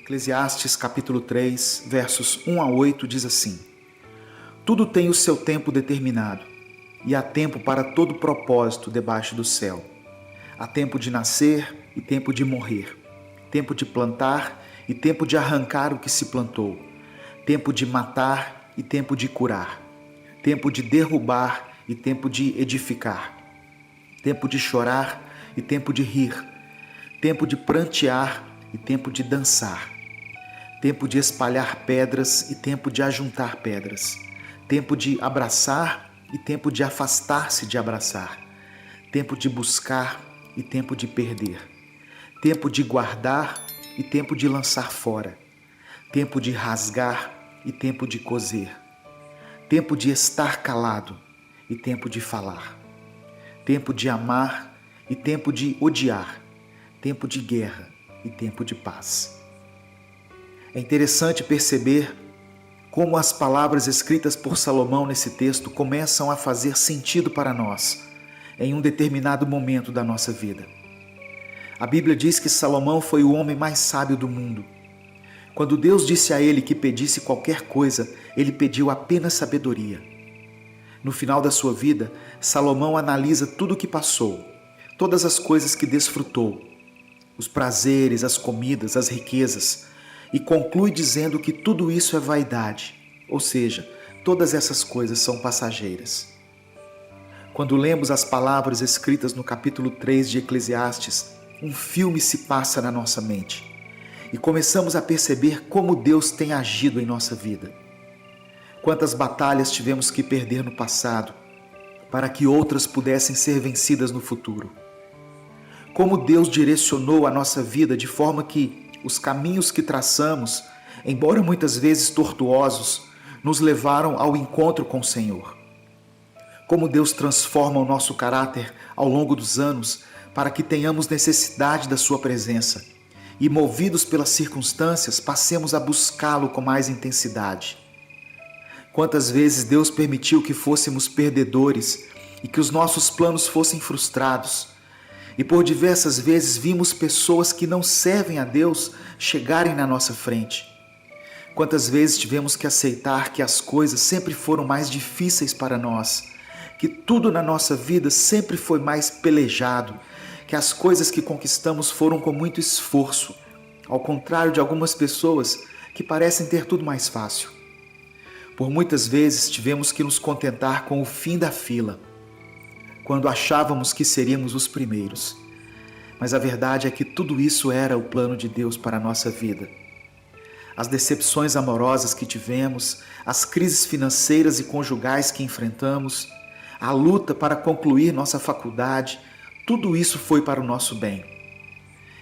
Eclesiastes capítulo 3, versos 1 a 8 diz assim: Tudo tem o seu tempo determinado, e há tempo para todo propósito debaixo do céu. Há tempo de nascer e tempo de morrer, tempo de plantar e tempo de arrancar o que se plantou, tempo de matar e tempo de curar, tempo de derrubar e tempo de edificar, tempo de chorar e tempo de rir, tempo de prantear e tempo de dançar, tempo de espalhar pedras e tempo de ajuntar pedras, tempo de abraçar e tempo de afastar-se de abraçar, tempo de buscar e tempo de perder, tempo de guardar e tempo de lançar fora, tempo de rasgar e tempo de coser, tempo de estar calado e tempo de falar, tempo de amar e tempo de odiar, tempo de guerra e tempo de paz. É interessante perceber como as palavras escritas por Salomão nesse texto começam a fazer sentido para nós em um determinado momento da nossa vida. A Bíblia diz que Salomão foi o homem mais sábio do mundo. Quando Deus disse a ele que pedisse qualquer coisa, ele pediu apenas sabedoria. No final da sua vida, Salomão analisa tudo o que passou, todas as coisas que desfrutou, os prazeres, as comidas, as riquezas, e conclui dizendo que tudo isso é vaidade, ou seja, todas essas coisas são passageiras. Quando lemos as palavras escritas no capítulo 3 de Eclesiastes, um filme se passa na nossa mente e começamos a perceber como Deus tem agido em nossa vida. Quantas batalhas tivemos que perder no passado para que outras pudessem ser vencidas no futuro. Como Deus direcionou a nossa vida de forma que os caminhos que traçamos, embora muitas vezes tortuosos, nos levaram ao encontro com o Senhor. Como Deus transforma o nosso caráter ao longo dos anos para que tenhamos necessidade da sua presença e, movidos pelas circunstâncias, passemos a buscá-lo com mais intensidade. Quantas vezes Deus permitiu que fôssemos perdedores e que os nossos planos fossem frustrados, e por diversas vezes vimos pessoas que não servem a Deus chegarem na nossa frente. Quantas vezes tivemos que aceitar que as coisas sempre foram mais difíceis para nós, que tudo na nossa vida sempre foi mais pelejado, que as coisas que conquistamos foram com muito esforço, ao contrário de algumas pessoas que parecem ter tudo mais fácil. Por muitas vezes tivemos que nos contentar com o fim da fila, quando achávamos que seríamos os primeiros. Mas a verdade é que tudo isso era o plano de Deus para a nossa vida. As decepções amorosas que tivemos, as crises financeiras e conjugais que enfrentamos, a luta para concluir nossa faculdade, tudo isso foi para o nosso bem.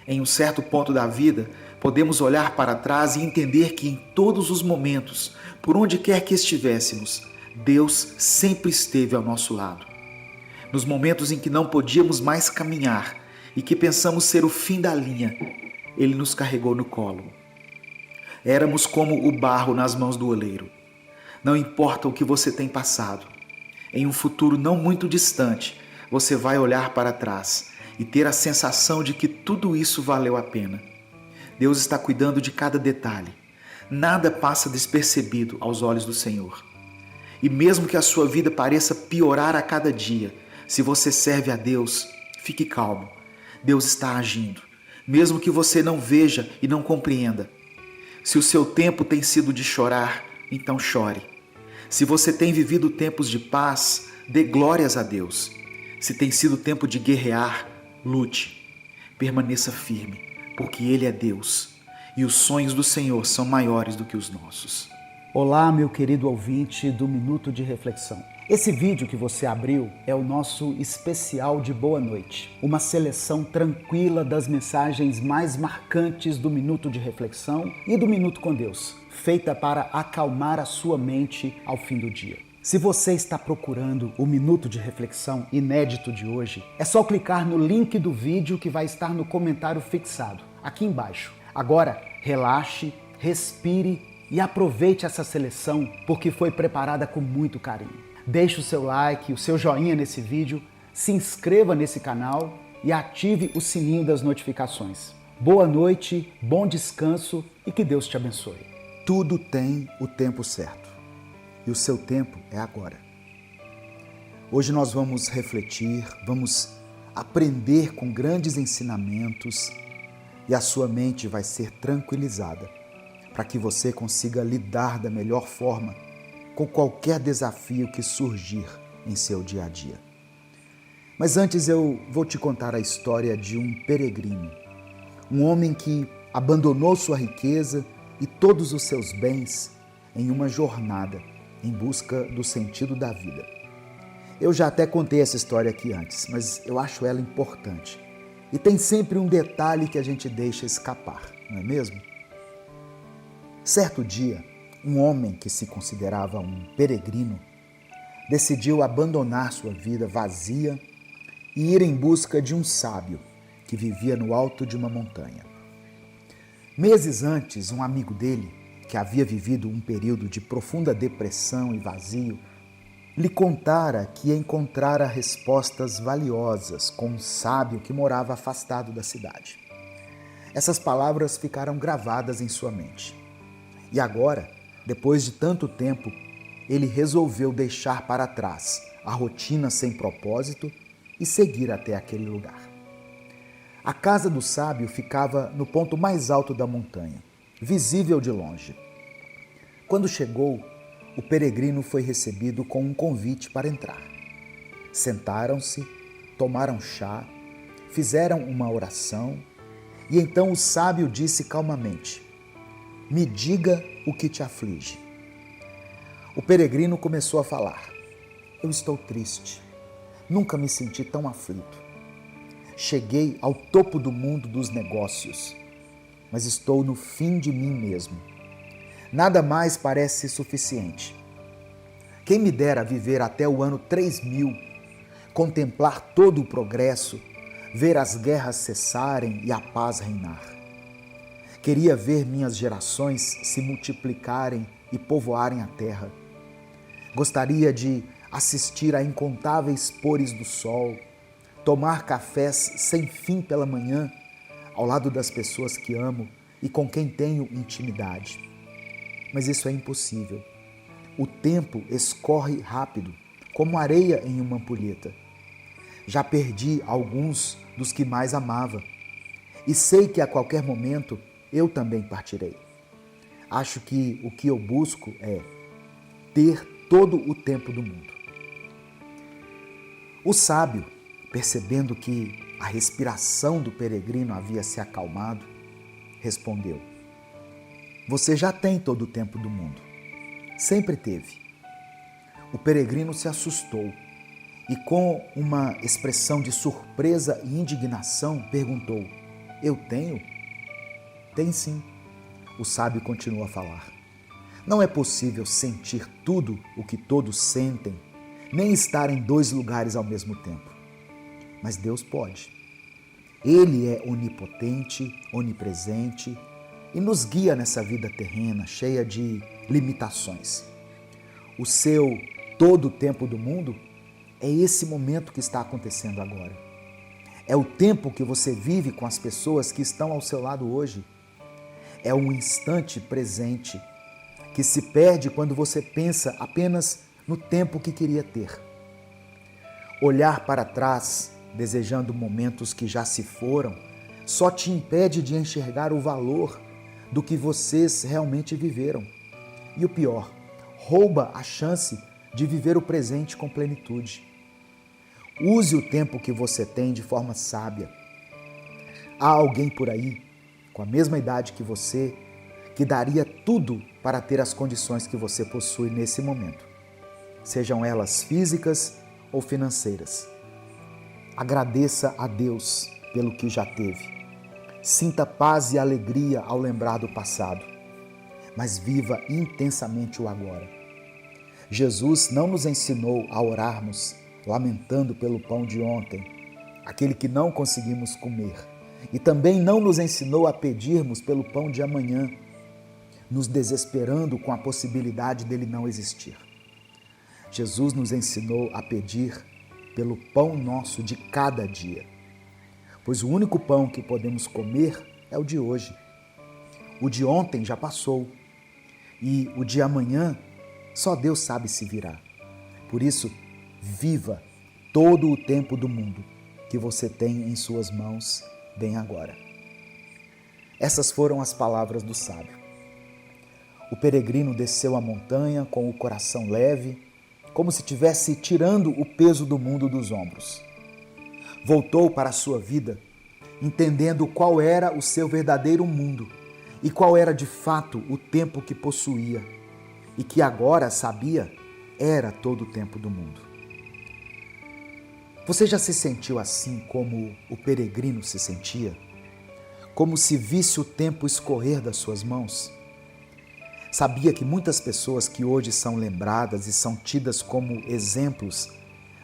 Em um certo ponto da vida, podemos olhar para trás e entender que em todos os momentos, por onde quer que estivéssemos, Deus sempre esteve ao nosso lado. Nos momentos em que não podíamos mais caminhar e que pensamos ser o fim da linha, Ele nos carregou no colo. Éramos como o barro nas mãos do oleiro. Não importa o que você tem passado, em um futuro não muito distante, você vai olhar para trás e ter a sensação de que tudo isso valeu a pena. Deus está cuidando de cada detalhe. Nada passa despercebido aos olhos do Senhor. E mesmo que a sua vida pareça piorar a cada dia, se você serve a Deus, fique calmo. Deus está agindo, mesmo que você não veja e não compreenda. Se o seu tempo tem sido de chorar, então chore. Se você tem vivido tempos de paz, dê glórias a Deus. Se tem sido tempo de guerrear, lute. Permaneça firme, porque Ele é Deus e os sonhos do Senhor são maiores do que os nossos. Olá, meu querido ouvinte do Minuto de Reflexão. Esse vídeo que você abriu é o nosso especial de boa noite, uma seleção tranquila das mensagens mais marcantes do Minuto de Reflexão e do Minuto com Deus, feita para acalmar a sua mente ao fim do dia. Se você está procurando o Minuto de Reflexão inédito de hoje, é só clicar no link do vídeo que vai estar no comentário fixado, aqui embaixo. Agora, relaxe, respire e aproveite essa seleção, porque foi preparada com muito carinho. Deixe o seu like, o seu joinha nesse vídeo, se inscreva nesse canal e ative o sininho das notificações. Boa noite, bom descanso e que Deus te abençoe. Tudo tem o tempo certo e o seu tempo é agora. Hoje nós vamos refletir, vamos aprender com grandes ensinamentos e a sua mente vai ser tranquilizada para que você consiga lidar da melhor forma com qualquer desafio que surgir em seu dia a dia. Mas antes eu vou te contar a história de um peregrino, um homem que abandonou sua riqueza e todos os seus bens em uma jornada em busca do sentido da vida. Eu já até contei essa história aqui antes, mas eu acho ela importante. E tem sempre um detalhe que a gente deixa escapar, não é mesmo? Certo dia, um homem que se considerava um peregrino decidiu abandonar sua vida vazia e ir em busca de um sábio que vivia no alto de uma montanha. Meses antes, um amigo dele, que havia vivido um período de profunda depressão e vazio, lhe contara que encontrara respostas valiosas com um sábio que morava afastado da cidade. Essas palavras ficaram gravadas em sua mente. E agora, depois de tanto tempo, ele resolveu deixar para trás a rotina sem propósito e seguir até aquele lugar. A casa do sábio ficava no ponto mais alto da montanha, visível de longe. Quando chegou, o peregrino foi recebido com um convite para entrar. Sentaram-se, tomaram chá, fizeram uma oração e então o sábio disse calmamente: "Me diga o que te aflige." O peregrino começou a falar: "Eu estou triste. Nunca me senti tão aflito. Cheguei ao topo do mundo dos negócios, mas estou no fim de mim mesmo. Nada mais parece suficiente. Quem me dera viver até o ano 3000, contemplar todo o progresso, ver as guerras cessarem e a paz reinar. Queria ver minhas gerações se multiplicarem e povoarem a terra. Gostaria de assistir a incontáveis pôres do sol, tomar cafés sem fim pela manhã, ao lado das pessoas que amo e com quem tenho intimidade. Mas isso é impossível. O tempo escorre rápido, como areia em uma ampulheta. Já perdi alguns dos que mais amava e sei que a qualquer momento eu também partirei. Acho que o que eu busco é ter todo o tempo do mundo." O sábio, percebendo que a respiração do peregrino havia se acalmado, respondeu: "Você já tem todo o tempo do mundo. Sempre teve." O peregrino se assustou e, com uma expressão de surpresa e indignação, perguntou: "Eu tenho?" "Tem sim." O sábio continuou a falar: "Não é possível sentir tudo o que todos sentem, nem estar em dois lugares ao mesmo tempo. Mas Deus pode. Ele é onipotente, onipresente e nos guia nessa vida terrena cheia de limitações. O seu todo o tempo do mundo é esse momento que está acontecendo agora. É o tempo que você vive com as pessoas que estão ao seu lado hoje. É um instante presente que se perde quando você pensa apenas no tempo que queria ter. Olhar para trás, desejando momentos que já se foram, só te impede de enxergar o valor do que vocês realmente viveram. E o pior, rouba a chance de viver o presente com plenitude. Use o tempo que você tem de forma sábia. Há alguém por aí, com a mesma idade que você, que daria tudo para ter as condições que você possui nesse momento, sejam elas físicas ou financeiras. Agradeça a Deus pelo que já teve. Sinta paz e alegria ao lembrar do passado, mas viva intensamente o agora. Jesus não nos ensinou a orarmos lamentando pelo pão de ontem, aquele que não conseguimos comer, e também não nos ensinou a pedirmos pelo pão de amanhã, nos desesperando com a possibilidade dele não existir. Jesus nos ensinou a pedir pelo pão nosso de cada dia, pois o único pão que podemos comer é o de hoje. O de ontem já passou. E o de amanhã, só Deus sabe se virá. Por isso, viva todo o tempo do mundo que você tem em suas mãos bem agora. Essas foram as palavras do sábio. O peregrino desceu a montanha com o coração leve, como se estivesse tirando o peso do mundo dos ombros. Voltou para a sua vida, entendendo qual era o seu verdadeiro mundo e qual era de fato o tempo que possuía e que agora sabia era todo o tempo do mundo. Você já se sentiu assim como o peregrino se sentia? Como se visse o tempo escorrer das suas mãos? Sabia que muitas pessoas que hoje são lembradas e são tidas como exemplos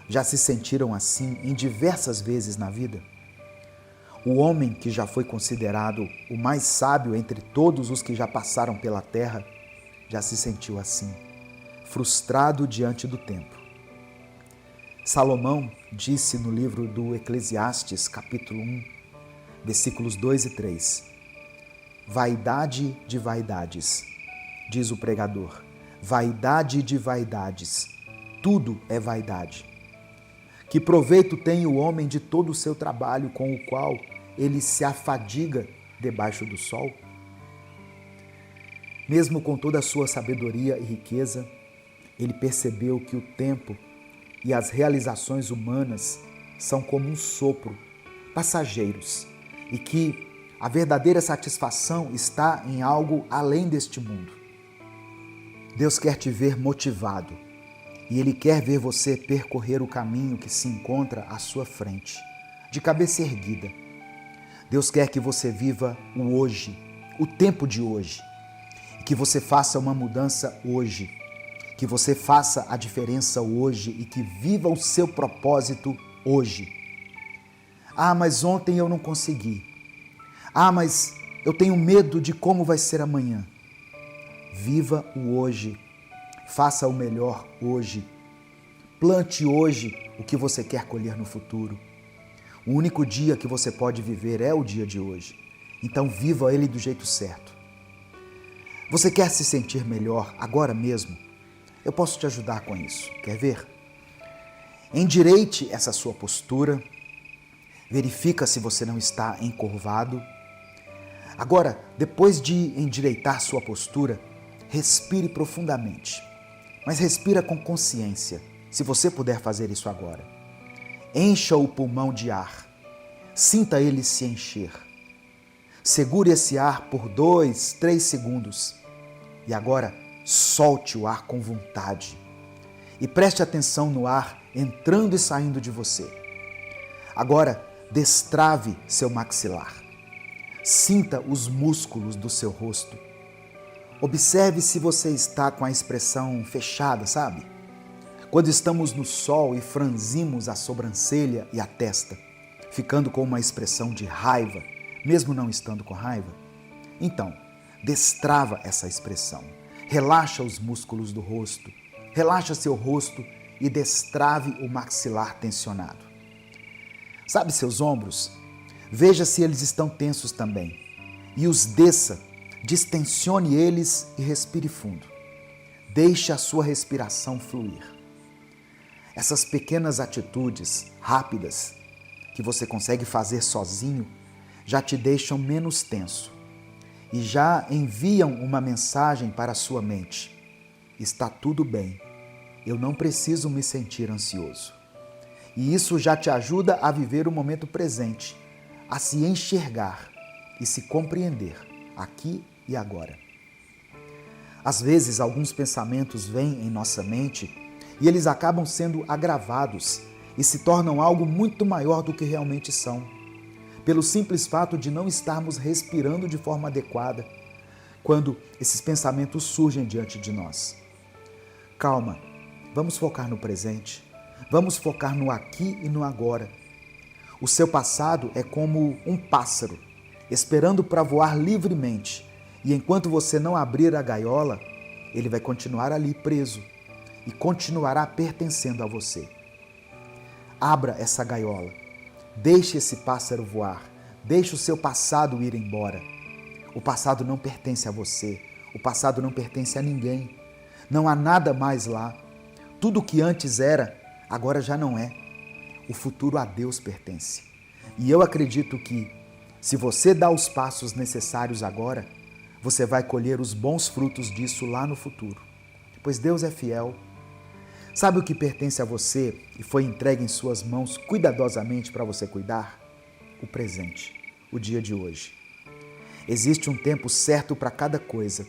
já se sentiram assim em diversas vezes na vida? O homem que já foi considerado o mais sábio entre todos os que já passaram pela terra já se sentiu assim, frustrado diante do tempo. Salomão disse no livro do Eclesiastes, capítulo 1, versículos 2 e 3, vaidade de vaidades, diz o pregador, vaidade de vaidades, tudo é vaidade. Que proveito tem o homem de todo o seu trabalho com o qual ele se afadiga debaixo do sol? Mesmo com toda a sua sabedoria e riqueza, ele percebeu que o tempo e as realizações humanas são como um sopro, passageiros, e que a verdadeira satisfação está em algo além deste mundo. Deus quer te ver motivado e Ele quer ver você percorrer o caminho que se encontra à sua frente, de cabeça erguida. Deus quer que você viva o hoje, o tempo de hoje, e que você faça uma mudança hoje, que você faça a diferença hoje e que viva o seu propósito hoje. Ah, mas ontem eu não consegui. Ah, mas eu tenho medo de como vai ser amanhã. Viva o hoje, faça o melhor hoje, plante hoje o que você quer colher no futuro. O único dia que você pode viver é o dia de hoje, então viva ele do jeito certo. Você quer se sentir melhor agora mesmo? Eu posso te ajudar com isso, quer ver? Endireite essa sua postura, verifica se você não está encurvado. Agora, depois de endireitar sua postura, respire profundamente, mas respira com consciência, se você puder fazer isso agora. Encha o pulmão de ar, sinta ele se encher. Segure esse ar por 2, 3 segundos e agora solte o ar com vontade e preste atenção no ar entrando e saindo de você. Agora, destrave seu maxilar. Sinta os músculos do seu rosto. Observe se você está com a expressão fechada, sabe? Quando estamos no sol e franzimos a sobrancelha e a testa, ficando com uma expressão de raiva, mesmo não estando com raiva. Então, destrava essa expressão. Relaxa os músculos do rosto, relaxa seu rosto e destrave o maxilar tensionado. Sabe seus ombros? Veja se eles estão tensos também e os desça, distensione eles e respire fundo. Deixe a sua respiração fluir. Essas pequenas atitudes rápidas que você consegue fazer sozinho já te deixam menos tenso e já enviam uma mensagem para a sua mente. Está tudo bem, eu não preciso me sentir ansioso. E isso já te ajuda a viver o momento presente, a se enxergar e se compreender aqui e agora. Às vezes, alguns pensamentos vêm em nossa mente e eles acabam sendo agravados e se tornam algo muito maior do que realmente são, pelo simples fato de não estarmos respirando de forma adequada quando esses pensamentos surgem diante de nós. Calma, vamos focar no presente, vamos focar no aqui e no agora. O seu passado é como um pássaro, esperando para voar livremente, e enquanto você não abrir a gaiola, ele vai continuar ali preso e continuará pertencendo a você. Abra essa gaiola, deixe esse pássaro voar, Deixe o seu passado ir embora. O passado não pertence a você. O passado não pertence a ninguém. Não há nada mais lá. Tudo o que antes era, agora já não é. O futuro a Deus pertence. E eu acredito que, se você dá os passos necessários agora, você vai colher os bons frutos disso lá no futuro. Pois Deus é fiel. Sabe o que pertence a você e foi entregue em suas mãos cuidadosamente para você cuidar? O presente, o dia de hoje. Existe um tempo certo para cada coisa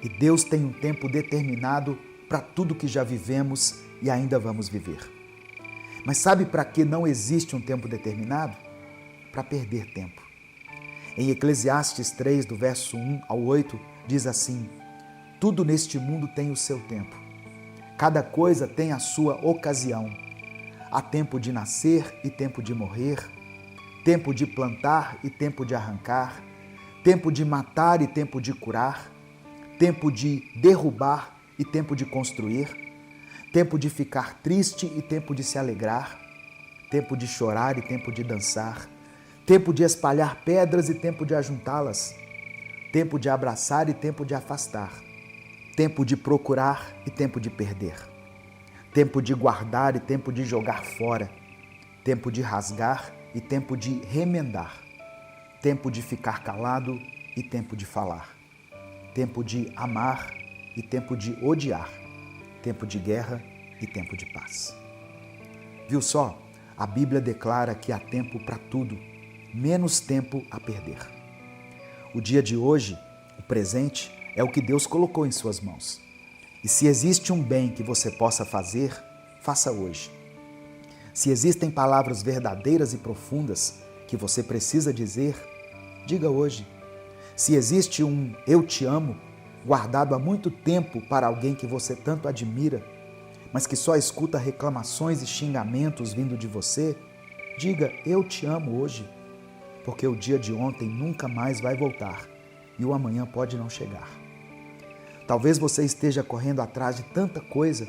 e Deus tem um tempo determinado para tudo que já vivemos e ainda vamos viver. Mas sabe para que não existe um tempo determinado? Para perder tempo. Em Eclesiastes 3, do verso 1 ao 8, diz assim: tudo neste mundo tem o seu tempo. Cada coisa tem a sua ocasião. Há tempo de nascer e tempo de morrer, tempo de plantar e tempo de arrancar, tempo de matar e tempo de curar, tempo de derrubar e tempo de construir, tempo de ficar triste e tempo de se alegrar, tempo de chorar e tempo de dançar, tempo de espalhar pedras e tempo de ajuntá-las, tempo de abraçar e tempo de afastar, tempo de procurar e tempo de perder, tempo de guardar e tempo de jogar fora, tempo de rasgar e tempo de remendar, tempo de ficar calado e tempo de falar, tempo de amar e tempo de odiar, tempo de guerra e tempo de paz. Viu só? A Bíblia declara que há tempo para tudo, menos tempo a perder. O dia de hoje, o presente, é o que Deus colocou em suas mãos. E se existe um bem que você possa fazer, faça hoje. Se existem palavras verdadeiras e profundas que você precisa dizer, diga hoje. Se existe um eu te amo, guardado há muito tempo para alguém que você tanto admira, mas que só escuta reclamações e xingamentos vindo de você, diga eu te amo hoje, porque o dia de ontem nunca mais vai voltar e o amanhã pode não chegar. Talvez você esteja correndo atrás de tanta coisa,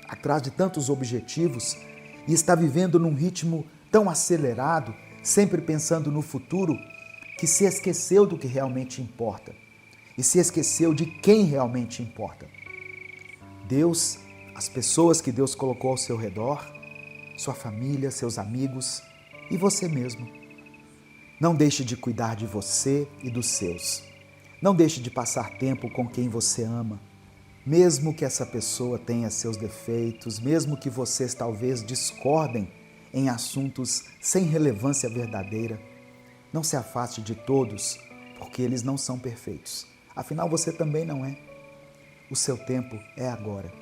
atrás de tantos objetivos e está vivendo num ritmo tão acelerado, sempre pensando no futuro, que se esqueceu do que realmente importa e se esqueceu de quem realmente importa. Deus, as pessoas que Deus colocou ao seu redor, sua família, seus amigos e você mesmo. Não deixe de cuidar de você e dos seus. Não deixe de passar tempo com quem você ama, mesmo que essa pessoa tenha seus defeitos, mesmo que vocês talvez discordem em assuntos sem relevância verdadeira. Não se afaste de todos, porque eles não são perfeitos. Afinal, você também não é. O seu tempo é agora.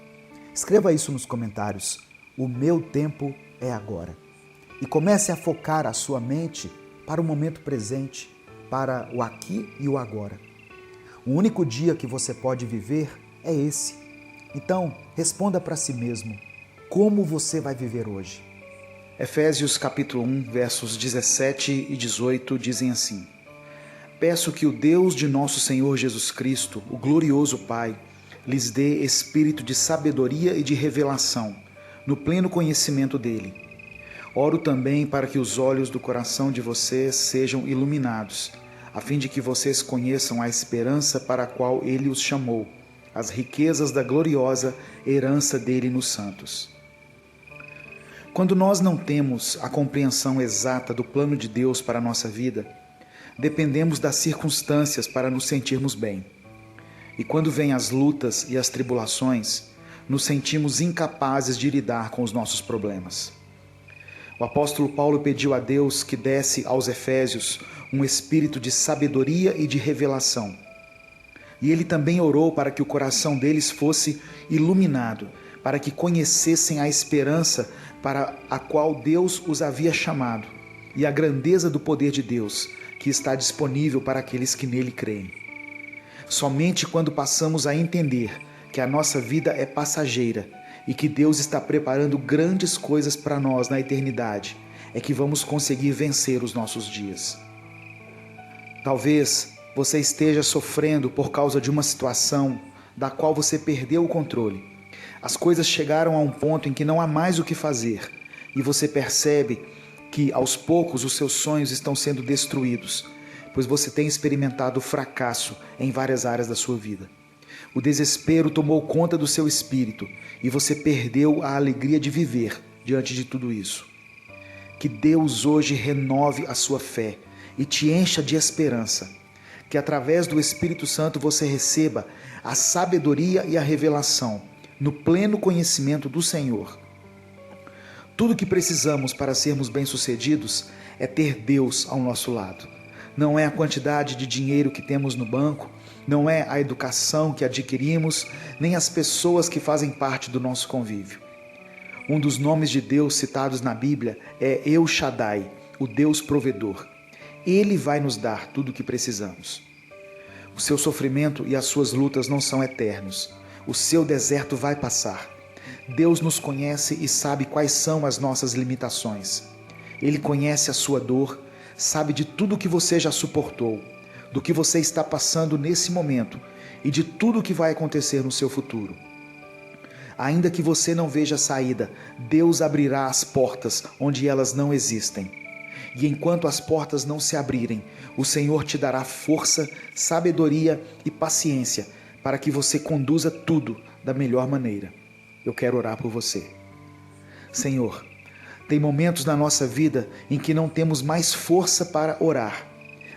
Escreva isso nos comentários. O meu tempo é agora. E comece a focar a sua mente para o momento presente, para o aqui e o agora. O único dia que você pode viver é esse. Então, responda para si mesmo, como você vai viver hoje? Efésios capítulo 1, versos 17 e 18 dizem assim: peço que o Deus de nosso Senhor Jesus Cristo, o glorioso Pai, lhes dê espírito de sabedoria e de revelação, no pleno conhecimento dele. Oro também para que os olhos do coração de vocês sejam iluminados, a fim de que vocês conheçam a esperança para a qual ele os chamou, as riquezas da gloriosa herança dele nos santos. Quando nós não temos a compreensão exata do plano de Deus para a nossa vida, dependemos das circunstâncias para nos sentirmos bem. E quando vêm as lutas e as tribulações, nos sentimos incapazes de lidar com os nossos problemas. O apóstolo Paulo pediu a Deus que desse aos Efésios um espírito de sabedoria e de revelação. E ele também orou para que o coração deles fosse iluminado, para que conhecessem a esperança para a qual Deus os havia chamado e a grandeza do poder de Deus que está disponível para aqueles que nele creem. Somente quando passamos a entender que a nossa vida é passageira e que Deus está preparando grandes coisas para nós na eternidade, é que vamos conseguir vencer os nossos dias. Talvez você esteja sofrendo por causa de uma situação da qual você perdeu o controle. As coisas chegaram a um ponto em que não há mais o que fazer e você percebe que aos poucos os seus sonhos estão sendo destruídos, pois você tem experimentado fracasso em várias áreas da sua vida. O desespero tomou conta do seu espírito e você perdeu a alegria de viver diante de tudo isso. Que Deus hoje renove a sua fé e te encha de esperança. Que através do Espírito Santo você receba a sabedoria e a revelação no pleno conhecimento do Senhor. Tudo que precisamos para sermos bem-sucedidos é ter Deus ao nosso lado. Não é a quantidade de dinheiro que temos no banco, não é a educação que adquirimos, nem as pessoas que fazem parte do nosso convívio. Um dos nomes de Deus citados na Bíblia é El Shaddai, o Deus provedor. Ele vai nos dar tudo o que precisamos. O seu sofrimento e as suas lutas não são eternos. O seu deserto vai passar. Deus nos conhece e sabe quais são as nossas limitações. Ele conhece a sua dor, sabe de tudo o que você já suportou, do que você está passando nesse momento e de tudo o que vai acontecer no seu futuro. Ainda que você não veja saída, Deus abrirá as portas onde elas não existem. E enquanto as portas não se abrirem, o Senhor te dará força, sabedoria e paciência para que você conduza tudo da melhor maneira. Eu quero orar por você. Senhor, tem momentos na nossa vida em que não temos mais força para orar.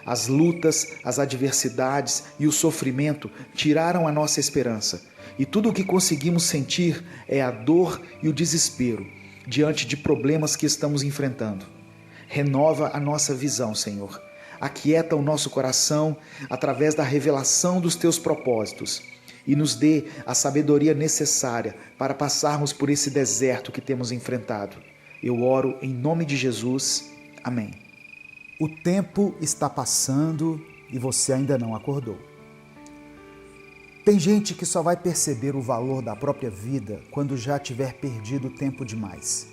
As lutas, as adversidades e o sofrimento tiraram a nossa esperança. E tudo o que conseguimos sentir é a dor e o desespero diante de problemas que estamos enfrentando. Renova a nossa visão, Senhor. Aquieta o nosso coração através da revelação dos teus propósitos e nos dê a sabedoria necessária para passarmos por esse deserto que temos enfrentado. Eu oro em nome de Jesus. Amém. O tempo está passando e você ainda não acordou. Tem gente que só vai perceber o valor da própria vida quando já tiver perdido tempo demais.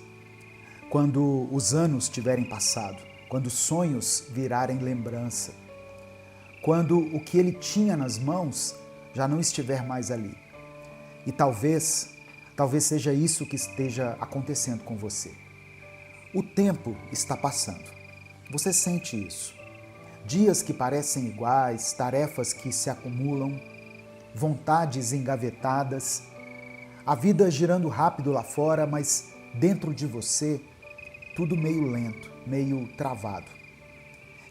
Quando os anos tiverem passado, quando os sonhos virarem lembrança, quando o que ele tinha nas mãos já não estiver mais ali. E talvez seja isso que esteja acontecendo com você. O tempo está passando. Você sente isso. Dias que parecem iguais, tarefas que se acumulam, vontades engavetadas, a vida girando rápido lá fora, mas dentro de você, tudo meio lento, meio travado.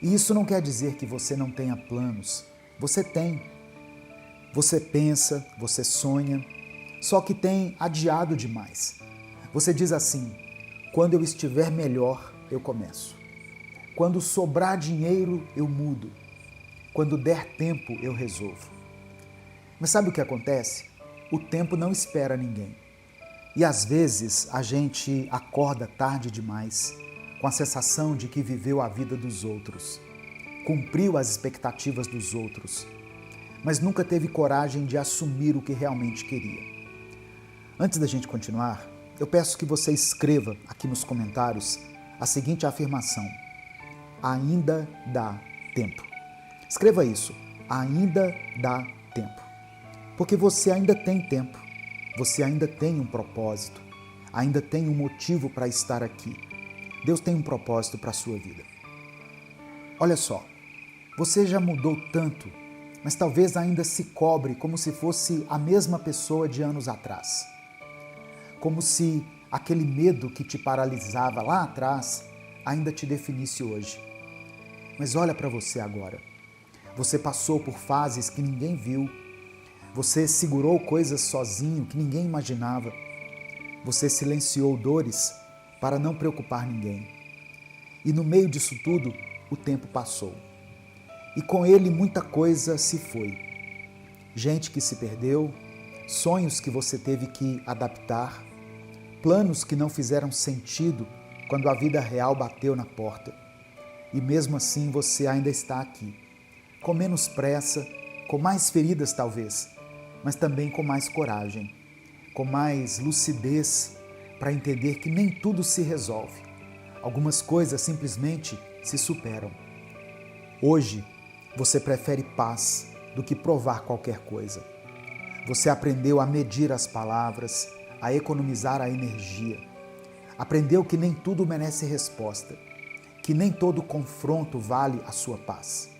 E isso não quer dizer que você não tenha planos. Você tem. Você pensa, você sonha, só que tem adiado demais. Você diz assim: quando eu estiver melhor, eu começo. Quando sobrar dinheiro, eu mudo. Quando der tempo, eu resolvo. Mas sabe o que acontece? O tempo não espera ninguém. E às vezes a gente acorda tarde demais, com a sensação de que viveu a vida dos outros, cumpriu as expectativas dos outros, mas nunca teve coragem de assumir o que realmente queria. Antes da gente continuar, eu peço que você escreva aqui nos comentários a seguinte afirmação: ainda dá tempo. Escreva isso, ainda dá tempo. Porque você ainda tem tempo, você ainda tem um propósito, ainda tem um motivo para estar aqui. Deus tem um propósito para a sua vida. Olha só, você já mudou tanto, mas talvez ainda se cobre como se fosse a mesma pessoa de anos atrás. Como se aquele medo que te paralisava lá atrás ainda te definisse hoje. Mas olha para você agora. Você passou por fases que ninguém viu. Você segurou coisas sozinho que ninguém imaginava. Você silenciou dores para não preocupar ninguém. E no meio disso tudo, o tempo passou. E com ele muita coisa se foi. Gente que se perdeu, sonhos que você teve que adaptar, planos que não fizeram sentido quando a vida real bateu na porta. E mesmo assim você ainda está aqui, com menos pressa, com mais feridas talvez, mas também com mais coragem, com mais lucidez para entender que nem tudo se resolve. Algumas coisas simplesmente se superam. Hoje, você prefere paz do que provar qualquer coisa. Você aprendeu a medir as palavras, a economizar a energia. Aprendeu que nem tudo merece resposta. que nem todo confronto vale a sua paz.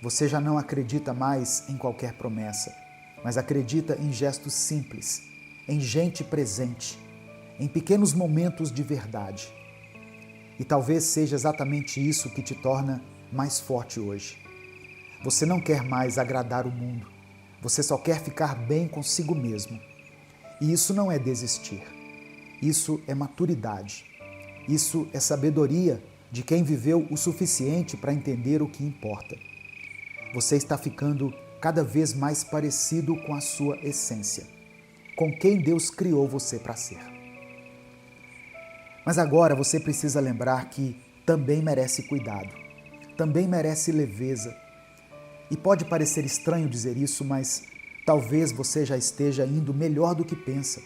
Você já não acredita mais em qualquer promessa, mas acredita em gestos simples, em gente presente, em pequenos momentos de verdade. E talvez seja exatamente isso que te torna mais forte hoje. Você não quer mais agradar o mundo, você só quer ficar bem consigo mesmo. E isso não é desistir, isso é maturidade, isso é sabedoria de quem viveu o suficiente para entender o que importa. Você está ficando cada vez mais parecido com a sua essência, com quem Deus criou você para ser. Mas agora você precisa lembrar que também merece cuidado, também merece leveza. E pode parecer estranho dizer isso, mas talvez você já esteja indo melhor do que pensa.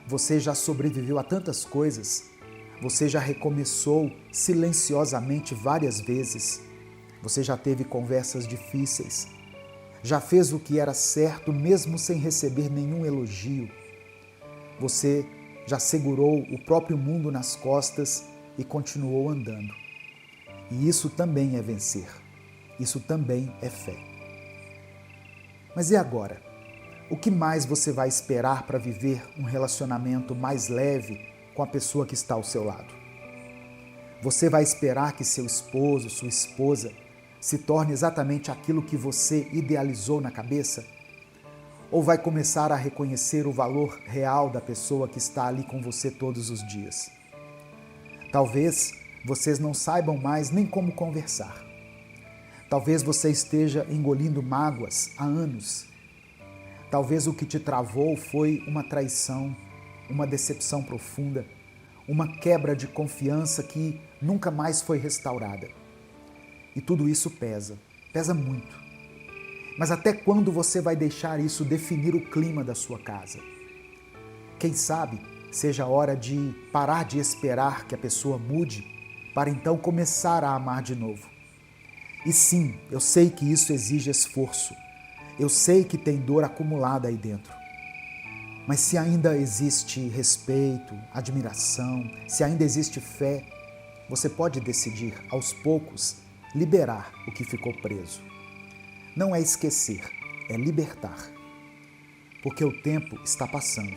Você já sobreviveu a tantas coisas, você já recomeçou silenciosamente várias vezes, você já teve conversas difíceis, já fez o que era certo mesmo sem receber nenhum elogio. Você já segurou o próprio mundo nas costas e continuou andando. E isso também é vencer. Isso também é fé. Mas e agora? O que mais você vai esperar para viver um relacionamento mais leve com a pessoa que está ao seu lado? Você vai esperar que seu esposo, sua esposa, se torne exatamente aquilo que você idealizou na cabeça? Ou vai começar a reconhecer o valor real da pessoa que está ali com você todos os dias? Talvez vocês não saibam mais nem como conversar. Talvez você esteja engolindo mágoas há anos. Talvez o que te travou foi uma traição, uma decepção profunda, uma quebra de confiança que nunca mais foi restaurada. E tudo isso pesa, pesa muito. Mas até quando você vai deixar isso definir o clima da sua casa? Quem sabe seja a hora de parar de esperar que a pessoa mude para então começar a amar de novo. E sim, eu sei que isso exige esforço. Eu sei que tem dor acumulada aí dentro. Mas se ainda existe respeito, admiração, se ainda existe fé, você pode decidir, aos poucos, liberar o que ficou preso. Não é esquecer, é libertar. Porque o tempo está passando.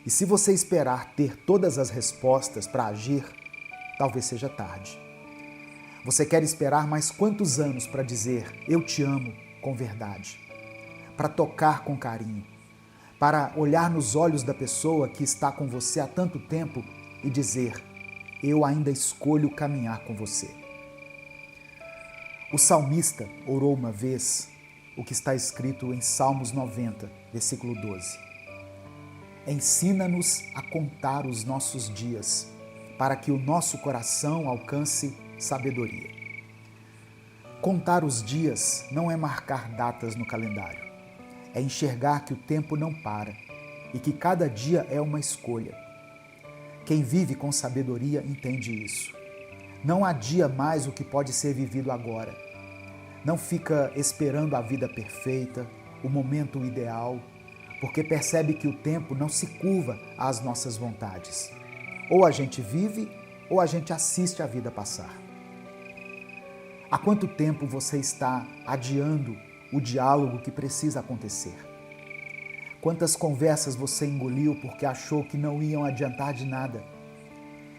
E se você esperar ter todas as respostas para agir, talvez seja tarde. Você quer esperar mais quantos anos para dizer eu te amo com verdade? Para tocar com carinho? Para olhar nos olhos da pessoa que está com você há tanto tempo e dizer eu ainda escolho caminhar com você? O salmista orou uma vez o que está escrito em Salmos 90, versículo 12. Ensina-nos a contar os nossos dias, para que o nosso coração alcance sabedoria. Contar os dias não é marcar datas no calendário. É enxergar que o tempo não para e que cada dia é uma escolha. Quem vive com sabedoria entende isso. Não adia mais o que pode ser vivido agora. Não fica esperando a vida perfeita, o momento ideal, porque percebe que o tempo não se curva às nossas vontades. Ou a gente vive, ou a gente assiste a vida passar. Há quanto tempo você está adiando o diálogo que precisa acontecer? Quantas conversas você engoliu porque achou que não iam adiantar de nada?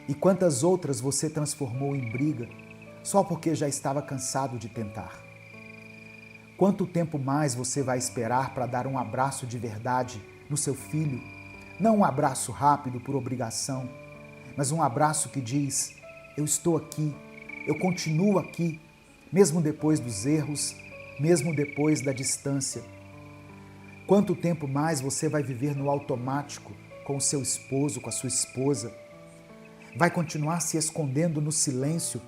E quantas outras você transformou em briga só porque já estava cansado de tentar? Quanto tempo mais você vai esperar para dar um abraço de verdade no seu filho? Não um abraço rápido por obrigação, mas um abraço que diz, eu estou aqui, eu continuo aqui, mesmo depois dos erros, mesmo depois da distância. Quanto tempo mais você vai viver no automático com o seu esposo, com a sua esposa? Vai continuar se escondendo no silêncio,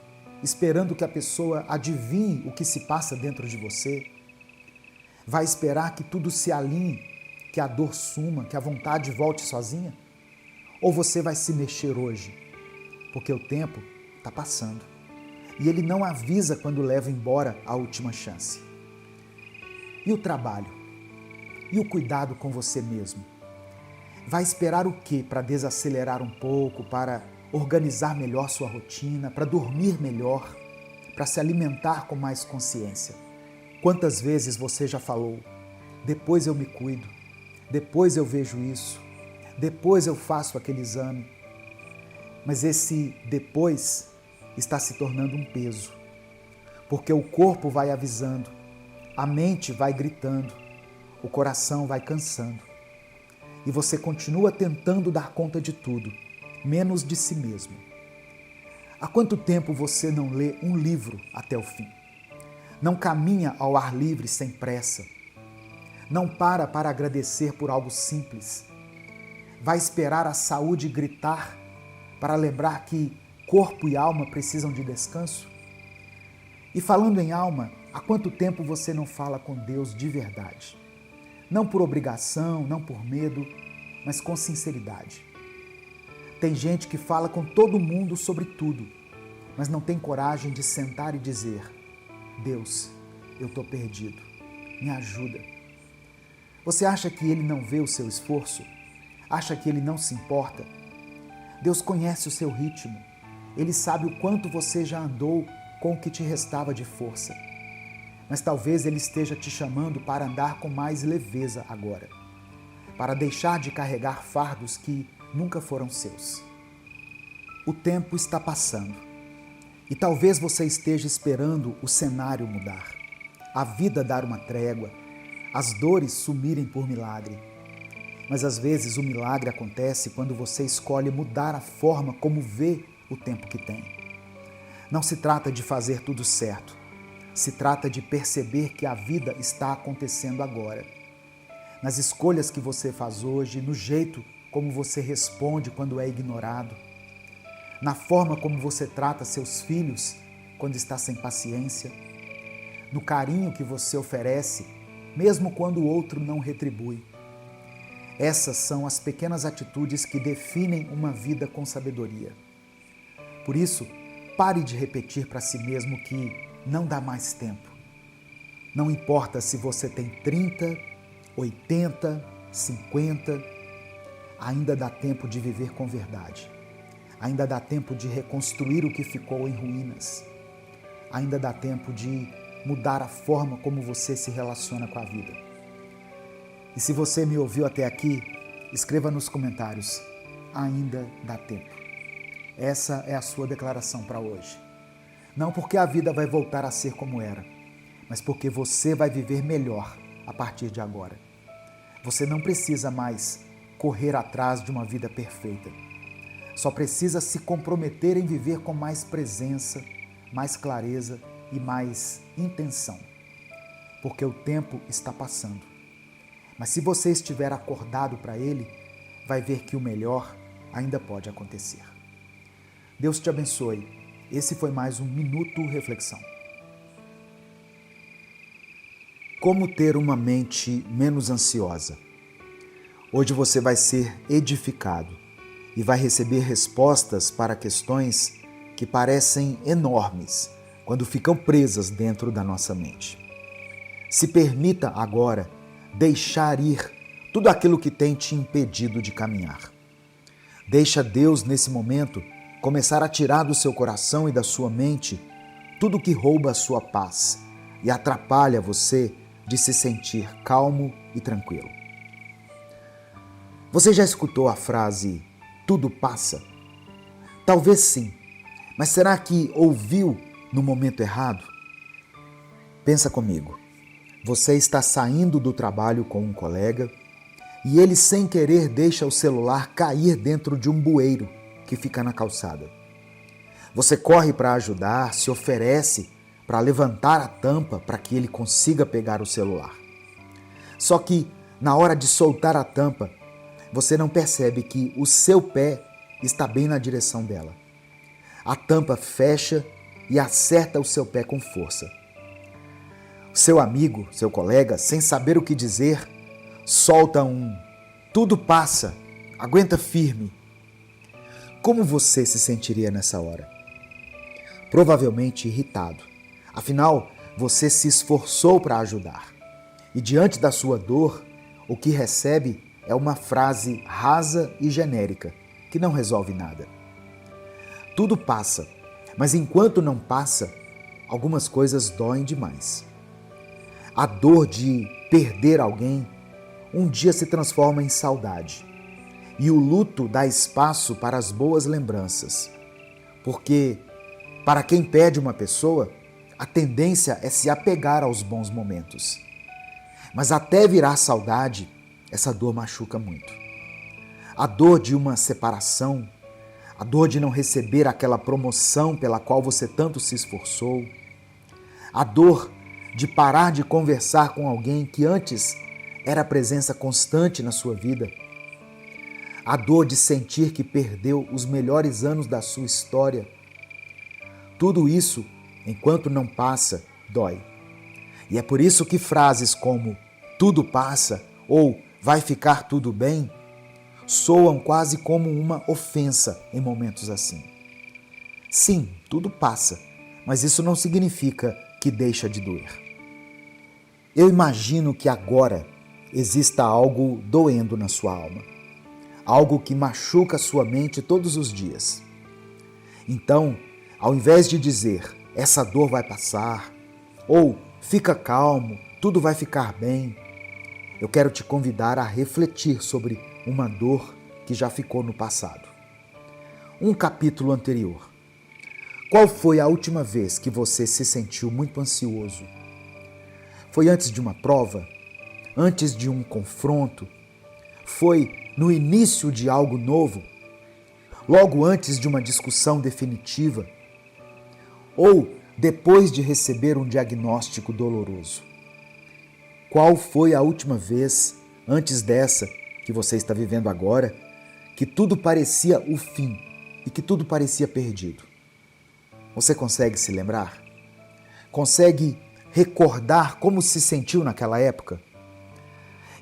esperando que a pessoa adivinhe o que se passa dentro de você? Vai esperar que tudo se alinhe, que a dor suma, que a vontade volte sozinha? Ou você vai se mexer hoje? Porque o tempo está passando. E ele não avisa quando leva embora a última chance. E o trabalho? E o cuidado com você mesmo? Vai esperar o quê para desacelerar um pouco, para organizar melhor sua rotina, para dormir melhor, para se alimentar com mais consciência. Quantas vezes você já falou: depois eu me cuido, depois eu vejo isso, depois eu faço aquele exame. Mas esse depois está se tornando um peso, porque o corpo vai avisando, a mente vai gritando, o coração vai cansando. E você continua tentando dar conta de tudo, menos de si mesmo. Há quanto tempo você não lê um livro até o fim? Não caminha ao ar livre sem pressa? Não para agradecer por algo simples? Vai esperar a saúde gritar para lembrar que corpo e alma precisam de descanso? E falando em alma, há quanto tempo você não fala com Deus de verdade? Não por obrigação, não por medo, mas com sinceridade. Tem gente que fala com todo mundo sobre tudo, mas não tem coragem de sentar e dizer: Deus, eu estou perdido, me ajuda. Você acha que Ele não vê o seu esforço? Acha que Ele não se importa? Deus conhece o seu ritmo. Ele sabe o quanto você já andou com o que te restava de força. Mas talvez Ele esteja te chamando para andar com mais leveza agora, para deixar de carregar fardos que nunca foram seus. O tempo está passando e talvez você esteja esperando o cenário mudar, a vida dar uma trégua, as dores sumirem por milagre. Mas às vezes o milagre acontece quando você escolhe mudar a forma como vê o tempo que tem. Não se trata de fazer tudo certo, se trata de perceber que a vida está acontecendo agora. Nas escolhas que você faz hoje, no jeito como você responde quando é ignorado, na forma como você trata seus filhos quando está sem paciência, no carinho que você oferece, mesmo quando o outro não retribui. Essas são as pequenas atitudes que definem uma vida com sabedoria. Por isso, pare de repetir para si mesmo que não dá mais tempo. Não importa se você tem 30, 80, 50, ainda dá tempo de viver com verdade. Ainda dá tempo de reconstruir o que ficou em ruínas. Ainda dá tempo de mudar a forma como você se relaciona com a vida. E se você me ouviu até aqui, escreva nos comentários: ainda dá tempo. Essa é a sua declaração para hoje. Não porque a vida vai voltar a ser como era, mas porque você vai viver melhor a partir de agora. Você não precisa mais correr atrás de uma vida perfeita. Só precisa se comprometer em viver com mais presença, mais clareza e mais intenção. Porque o tempo está passando. Mas se você estiver acordado para ele, vai ver que o melhor ainda pode acontecer. Deus te abençoe. Esse foi mais um Minuto Reflexão. Como ter uma mente menos ansiosa? Hoje você vai ser edificado e vai receber respostas para questões que parecem enormes quando ficam presas dentro da nossa mente. Se permita agora deixar ir tudo aquilo que tem te impedido de caminhar. Deixa Deus, nesse momento, começar a tirar do seu coração e da sua mente tudo que rouba a sua paz e atrapalha você de se sentir calmo e tranquilo. Você já escutou a frase "tudo passa"? Talvez sim, mas será que ouviu no momento errado? Pensa comigo. Você está saindo do trabalho com um colega e ele, sem querer, deixa o celular cair dentro de um bueiro que fica na calçada. Você corre para ajudar, se oferece para levantar a tampa para que ele consiga pegar o celular. Só que, na hora de soltar a tampa, você não percebe que o seu pé está bem na direção dela. A tampa fecha e acerta o seu pé com força. Seu amigo, seu colega, sem saber o que dizer, solta um "tudo passa, aguenta firme". Como você se sentiria nessa hora? Provavelmente irritado. Afinal, você se esforçou para ajudar. E diante da sua dor, o que recebe é uma frase rasa e genérica, que não resolve nada. Tudo passa, mas enquanto não passa, algumas coisas doem demais. A dor de perder alguém um dia se transforma em saudade. E o luto dá espaço para as boas lembranças. Porque, para quem perde uma pessoa, a tendência é se apegar aos bons momentos. Mas até virar saudade, essa dor machuca muito. A dor de uma separação, a dor de não receber aquela promoção pela qual você tanto se esforçou, a dor de parar de conversar com alguém que antes era presença constante na sua vida, a dor de sentir que perdeu os melhores anos da sua história. Tudo isso, enquanto não passa, dói. E é por isso que frases como tudo passa ou vai ficar tudo bem soam quase como uma ofensa em momentos assim. Sim, tudo passa, mas isso não significa que deixa de doer. Eu imagino que agora exista algo doendo na sua alma, algo que machuca sua mente todos os dias. Então, ao invés de dizer, essa dor vai passar, ou fica calmo, tudo vai ficar bem, eu quero te convidar a refletir sobre uma dor que já ficou no passado. Um capítulo anterior. Qual foi a última vez que você se sentiu muito ansioso? Foi antes de uma prova? Antes de um confronto? Foi no início de algo novo? Logo antes de uma discussão definitiva? Ou depois de receber um diagnóstico doloroso? Qual foi a última vez, antes dessa que você está vivendo agora, que tudo parecia o fim e que tudo parecia perdido? Você consegue se lembrar? Consegue recordar como se sentiu naquela época?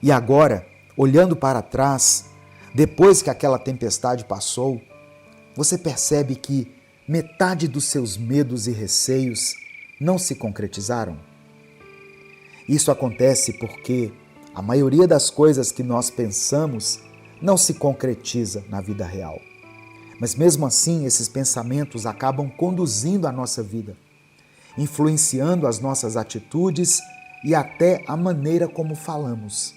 E agora, olhando para trás, depois que aquela tempestade passou, você percebe que metade dos seus medos e receios não se concretizaram? Isso acontece porque a maioria das coisas que nós pensamos não se concretiza na vida real. Mas mesmo assim, esses pensamentos acabam conduzindo a nossa vida, influenciando as nossas atitudes e até a maneira como falamos.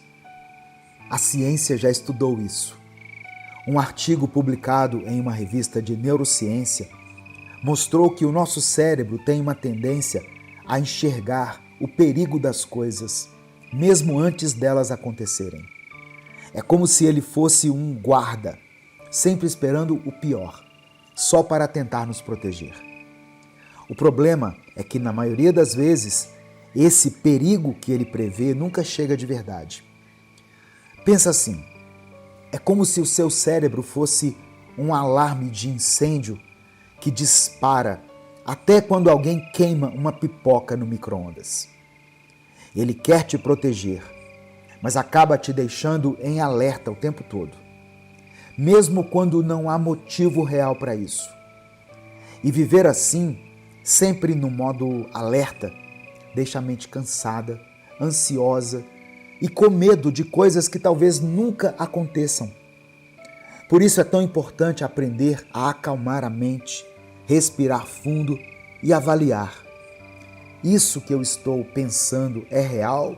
A ciência já estudou isso. Um artigo publicado em uma revista de neurociência mostrou que o nosso cérebro tem uma tendência a enxergar o perigo das coisas, mesmo antes delas acontecerem. É como se ele fosse um guarda, sempre esperando o pior, só para tentar nos proteger. O problema é que, na maioria das vezes, esse perigo que ele prevê nunca chega de verdade. Pensa assim, é como se o seu cérebro fosse um alarme de incêndio que dispara até quando alguém queima uma pipoca no micro-ondas. Ele quer te proteger, mas acaba te deixando em alerta o tempo todo, mesmo quando não há motivo real para isso. E viver assim, sempre no modo alerta, deixa a mente cansada, ansiosa e com medo de coisas que talvez nunca aconteçam. Por isso é tão importante aprender a acalmar a mente, respirar fundo e avaliar. Isso que eu estou pensando é real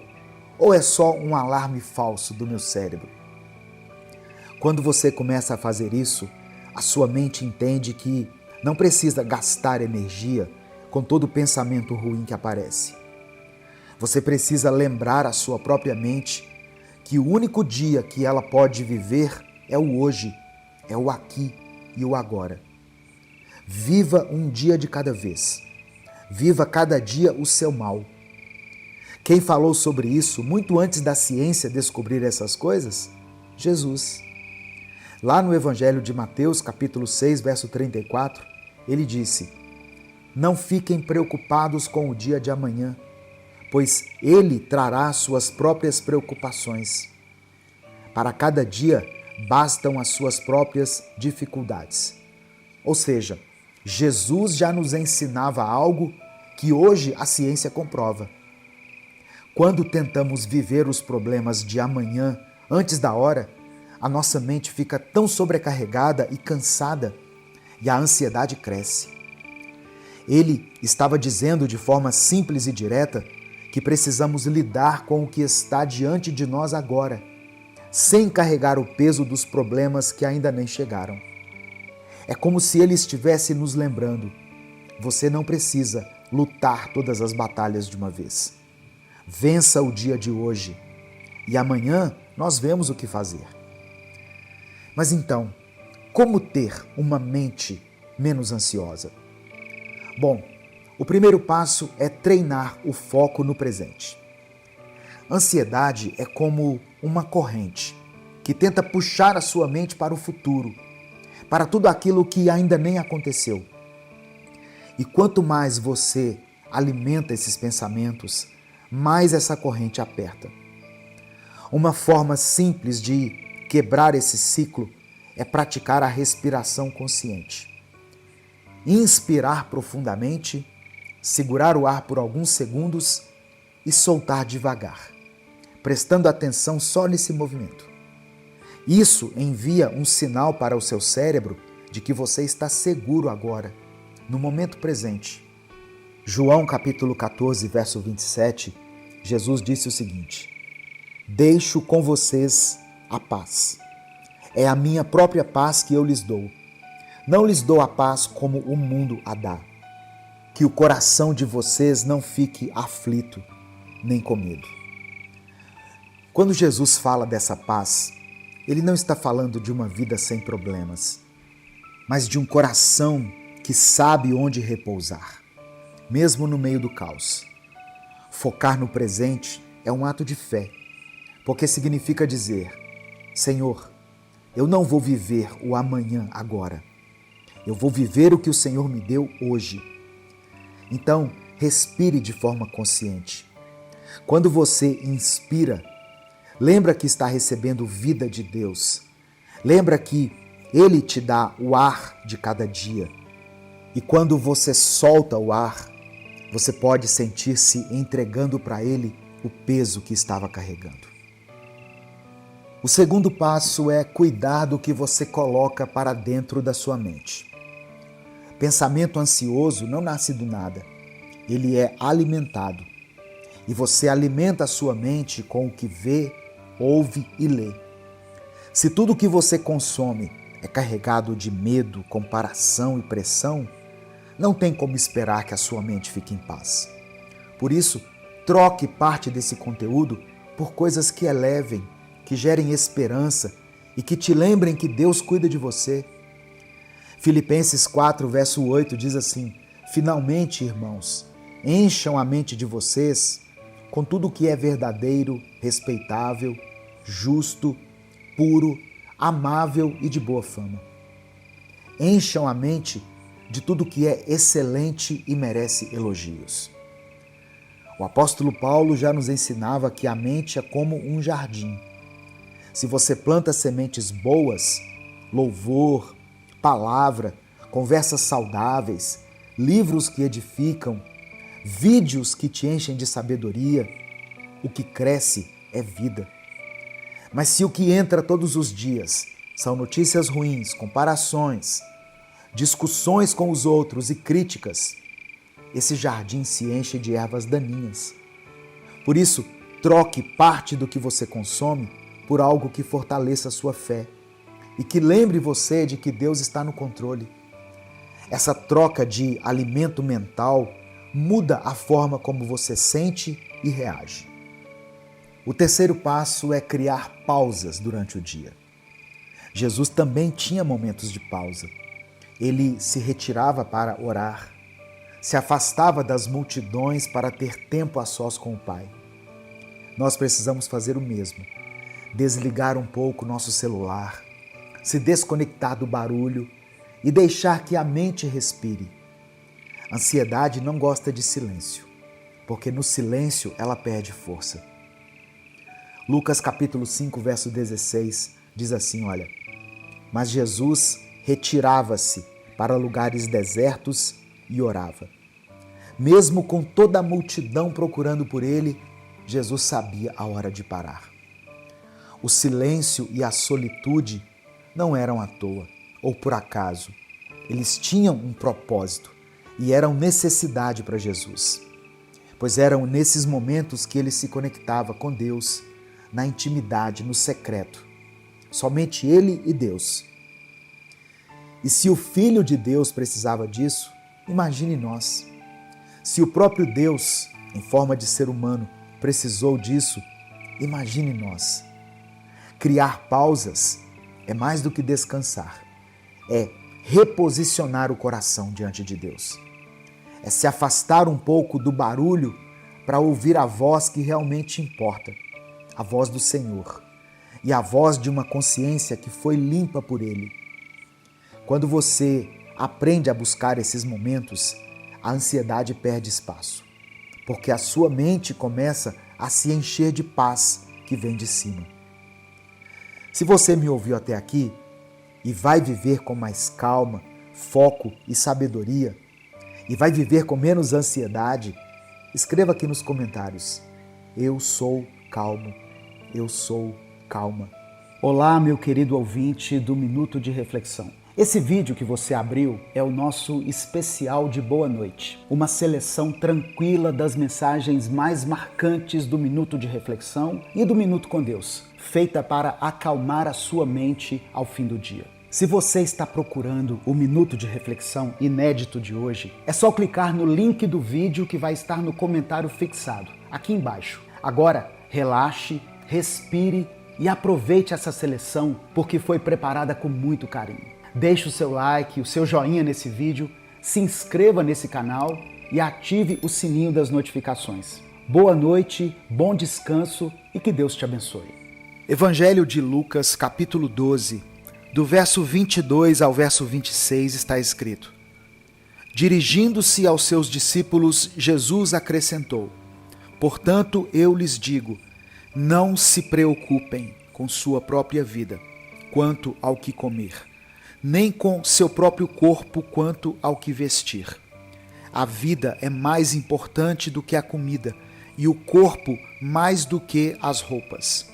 ou é só um alarme falso do meu cérebro? Quando você começa a fazer isso, a sua mente entende que não precisa gastar energia com todo pensamento ruim que aparece. Você precisa lembrar a sua própria mente que o único dia que ela pode viver é o hoje, é o aqui e o agora. Viva um dia de cada vez. Viva cada dia o seu mal. Quem falou sobre isso muito antes da ciência descobrir essas coisas? Jesus. Lá no Evangelho de Mateus, capítulo 6, verso 34, ele disse: não fiquem preocupados com o dia de amanhã, pois ele trará suas próprias preocupações. Para cada dia bastam as suas próprias dificuldades. Ou seja, Jesus já nos ensinava algo que hoje a ciência comprova. Quando tentamos viver os problemas de amanhã antes da hora, a nossa mente fica tão sobrecarregada e cansada e a ansiedade cresce. Ele estava dizendo de forma simples e direta que precisamos lidar com o que está diante de nós agora, sem carregar o peso dos problemas que ainda nem chegaram. É como se ele estivesse nos lembrando: você não precisa lutar todas as batalhas de uma vez. Vença o dia de hoje e amanhã nós vemos o que fazer. Mas então, como ter uma mente menos ansiosa? Bom, o primeiro passo é treinar o foco no presente. Ansiedade é como uma corrente que tenta puxar a sua mente para o futuro, para tudo aquilo que ainda nem aconteceu. E quanto mais você alimenta esses pensamentos, mais essa corrente aperta. Uma forma simples de quebrar esse ciclo é praticar a respiração consciente. Inspirar profundamente, segurar o ar por alguns segundos e soltar devagar, prestando atenção só nesse movimento. Isso envia um sinal para o seu cérebro de que você está seguro agora, no momento presente. João capítulo 14, verso 27, Jesus disse o seguinte: deixo com vocês a paz. É a minha própria paz que eu lhes dou. Não lhes dou a paz como o mundo a dá. Que o coração de vocês não fique aflito, nem com medo. Quando Jesus fala dessa paz, ele não está falando de uma vida sem problemas, mas de um coração que sabe onde repousar, mesmo no meio do caos. Focar no presente é um ato de fé, porque significa dizer: Senhor, eu não vou viver o amanhã agora. Eu vou viver o que o Senhor me deu hoje. Então, respire de forma consciente. Quando você inspira, lembra que está recebendo vida de Deus. Lembra que Ele te dá o ar de cada dia. E quando você solta o ar, você pode sentir-se entregando para Ele o peso que estava carregando. O segundo passo é cuidar do que você coloca para dentro da sua mente. Pensamento ansioso não nasce do nada, ele é alimentado. E você alimenta a sua mente com o que vê, ouve e lê. Se tudo o que você consome é carregado de medo, comparação e pressão, não tem como esperar que a sua mente fique em paz. Por isso, troque parte desse conteúdo por coisas que elevem, que gerem esperança e que te lembrem que Deus cuida de você. Filipenses 4, verso 8 diz assim: finalmente, irmãos, encham a mente de vocês com tudo o que é verdadeiro, respeitável, justo, puro, amável e de boa fama. Encham a mente de tudo o que é excelente e merece elogios. O apóstolo Paulo já nos ensinava que a mente é como um jardim. Se você planta sementes boas, louvor, palavra, conversas saudáveis, livros que edificam, vídeos que te enchem de sabedoria, o que cresce é vida. Mas se o que entra todos os dias são notícias ruins, comparações, discussões com os outros e críticas, esse jardim se enche de ervas daninhas. Por isso, troque parte do que você consome por algo que fortaleça a sua fé e que lembre você de que Deus está no controle. Essa troca de alimento mental muda a forma como você sente e reage. O terceiro passo é criar pausas durante o dia. Jesus também tinha momentos de pausa. Ele se retirava para orar, se afastava das multidões para ter tempo a sós com o Pai. Nós precisamos fazer o mesmo. Desligar um pouco nosso celular, se desconectar do barulho e deixar que a mente respire. A ansiedade não gosta de silêncio, porque no silêncio ela perde força. Lucas capítulo 5, verso 16 diz assim, olha: mas Jesus retirava-se para lugares desertos e orava. Mesmo com toda a multidão procurando por ele, Jesus sabia a hora de parar. O silêncio e a solitude não eram à toa ou por acaso. Eles tinham um propósito e eram necessidade para Jesus, pois eram nesses momentos que ele se conectava com Deus, na intimidade, no secreto. Somente ele e Deus. E se o Filho de Deus precisava disso, imagine nós. Se o próprio Deus, em forma de ser humano, precisou disso, imagine nós. Criar pausas é mais do que descansar, é reposicionar o coração diante de Deus. É se afastar um pouco do barulho para ouvir a voz que realmente importa, a voz do Senhor e a voz de uma consciência que foi limpa por Ele. Quando você aprende a buscar esses momentos, a ansiedade perde espaço, porque a sua mente começa a se encher de paz que vem de cima. Se você me ouviu até aqui e vai viver com mais calma, foco e sabedoria, e vai viver com menos ansiedade, escreva aqui nos comentários: eu sou calmo, eu sou calma. Olá, meu querido ouvinte do Minuto de Reflexão. Esse vídeo que você abriu é o nosso especial de boa noite, uma seleção tranquila das mensagens mais marcantes do Minuto de Reflexão e do Minuto com Deus, feita para acalmar a sua mente ao fim do dia. Se você está procurando o Minuto de Reflexão inédito de hoje, é só clicar no link do vídeo que vai estar no comentário fixado, aqui embaixo. Agora, relaxe, respire e aproveite essa seleção, porque foi preparada com muito carinho. Deixe o seu like, o seu joinha nesse vídeo, se inscreva nesse canal e ative o sininho das notificações. Boa noite, bom descanso e que Deus te abençoe. Evangelho de Lucas, capítulo 12, do verso 22 ao verso 26 está escrito: Dirigindo-se aos seus discípulos, Jesus acrescentou: Portanto, eu lhes digo, não se preocupem com sua própria vida, quanto ao que comer, nem com seu próprio corpo quanto ao que vestir. A vida é mais importante do que a comida, e o corpo mais do que as roupas.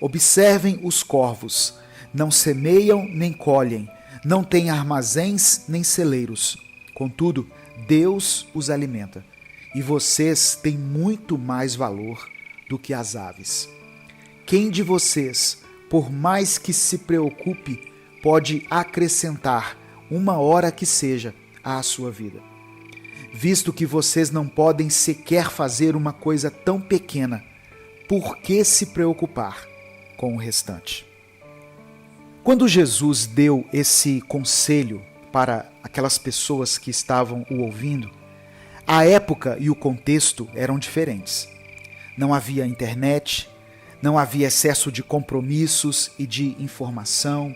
Observem os corvos, não semeiam nem colhem, não têm armazéns nem celeiros. Contudo, Deus os alimenta, e vocês têm muito mais valor do que as aves. Quem de vocês, por mais que se preocupe, pode acrescentar uma hora que seja à sua vida? Visto que vocês não podem sequer fazer uma coisa tão pequena, por que se preocupar com o restante? Quando Jesus deu esse conselho para aquelas pessoas que estavam o ouvindo, a época e o contexto eram diferentes. Não havia internet, não havia excesso de compromissos e de informação,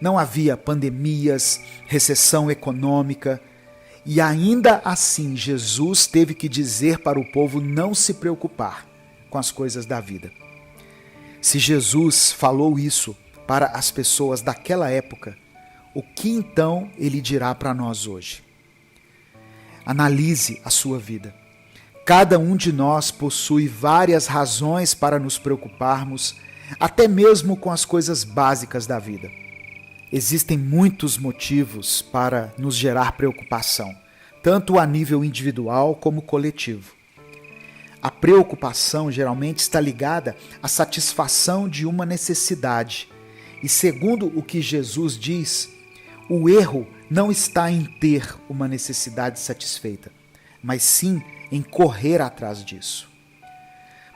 não havia pandemias, recessão econômica, e ainda assim Jesus teve que dizer para o povo não se preocupar com as coisas da vida. Se Jesus falou isso para as pessoas daquela época, o que então ele dirá para nós hoje? Analise a sua vida. Cada um de nós possui várias razões para nos preocuparmos, até mesmo com as coisas básicas da vida. Existem muitos motivos para nos gerar preocupação, tanto a nível individual como coletivo. A preocupação geralmente está ligada à satisfação de uma necessidade. E segundo o que Jesus diz, o erro não está em ter uma necessidade satisfeita, mas sim em correr atrás disso.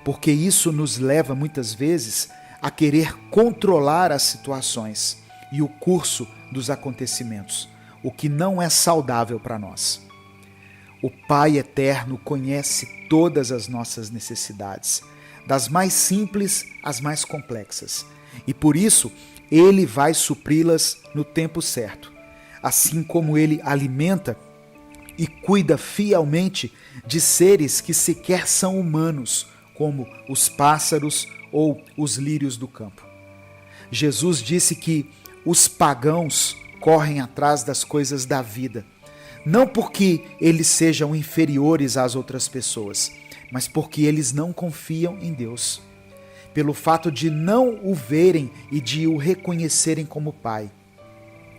Porque isso nos leva muitas vezes a querer controlar as situações e o curso dos acontecimentos, o que não é saudável para nós. O Pai Eterno conhece todas as nossas necessidades, das mais simples às mais complexas, e por isso Ele vai supri-las no tempo certo, assim como Ele alimenta e cuida fielmente de seres que sequer são humanos, como os pássaros ou os lírios do campo. Jesus disse que os pagãos correm atrás das coisas da vida, não porque eles sejam inferiores às outras pessoas, mas porque eles não confiam em Deus, pelo fato de não o verem e de o reconhecerem como Pai.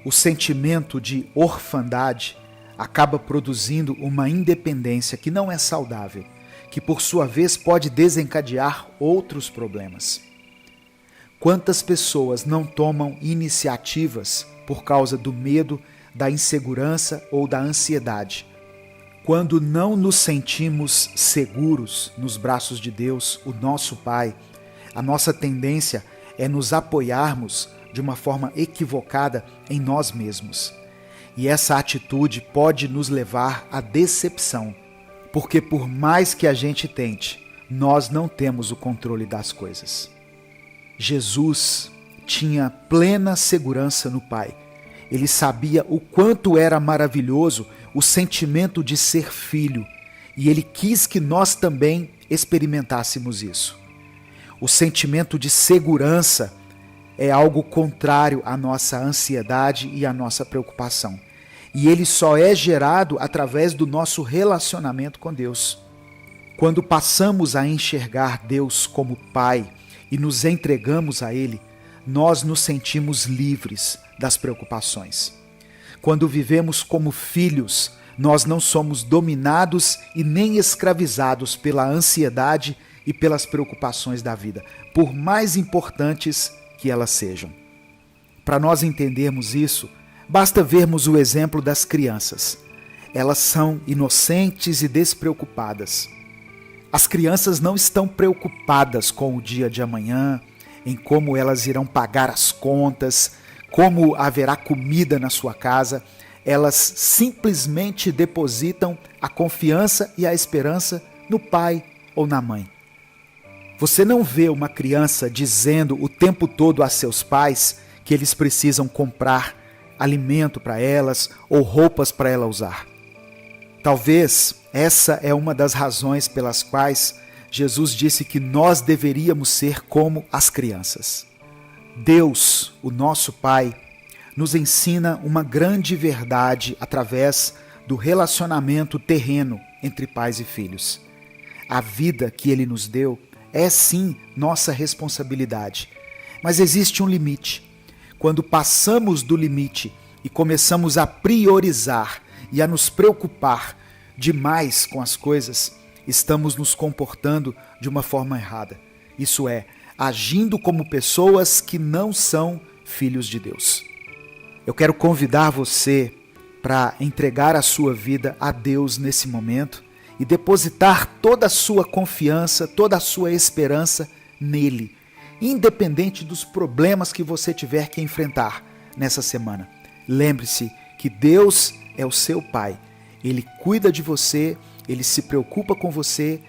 O sentimento de orfandade acaba produzindo uma independência que não é saudável, que por sua vez pode desencadear outros problemas. Quantas pessoas não tomam iniciativas por causa do medo, da insegurança ou da ansiedade? Quando não nos sentimos seguros nos braços de Deus, o nosso Pai, a nossa tendência é nos apoiarmos de uma forma equivocada em nós mesmos. E essa atitude pode nos levar à decepção, porque por mais que a gente tente, nós não temos o controle das coisas. Jesus tinha plena segurança no Pai. Ele sabia o quanto era maravilhoso o sentimento de ser filho, e ele quis que nós também experimentássemos isso. O sentimento de segurança é algo contrário à nossa ansiedade e à nossa preocupação. E ele só é gerado através do nosso relacionamento com Deus. Quando passamos a enxergar Deus como Pai e nos entregamos a Ele, nós nos sentimos livres das preocupações. Quando vivemos como filhos, nós não somos dominados e nem escravizados pela ansiedade e pelas preocupações da vida, por mais importantes que elas sejam. Para nós entendermos isso, basta vermos o exemplo das crianças. Elas são inocentes e despreocupadas. As crianças não estão preocupadas com o dia de amanhã, em como elas irão pagar as contas, como haverá comida na sua casa. Elas simplesmente depositam a confiança e a esperança no pai ou na mãe. Você não vê uma criança dizendo o tempo todo a seus pais que eles precisam comprar alimento para elas ou roupas para ela usar. Talvez essa é uma das razões pelas quais Jesus disse que nós deveríamos ser como as crianças. Deus, o nosso Pai, nos ensina uma grande verdade através do relacionamento terreno entre pais e filhos. A vida que Ele nos deu é sim nossa responsabilidade, mas existe um limite. Quando passamos do limite e começamos a priorizar e a nos preocupar demais com as coisas, estamos nos comportando de uma forma errada. Isso é, agindo como pessoas que não são filhos de Deus. Eu quero convidar você para entregar a sua vida a Deus nesse momento e depositar toda a sua confiança, toda a sua esperança nele, independente dos problemas que você tiver que enfrentar nessa semana. Lembre-se que Deus é o seu Pai. Ele cuida de você, Ele se preocupa com você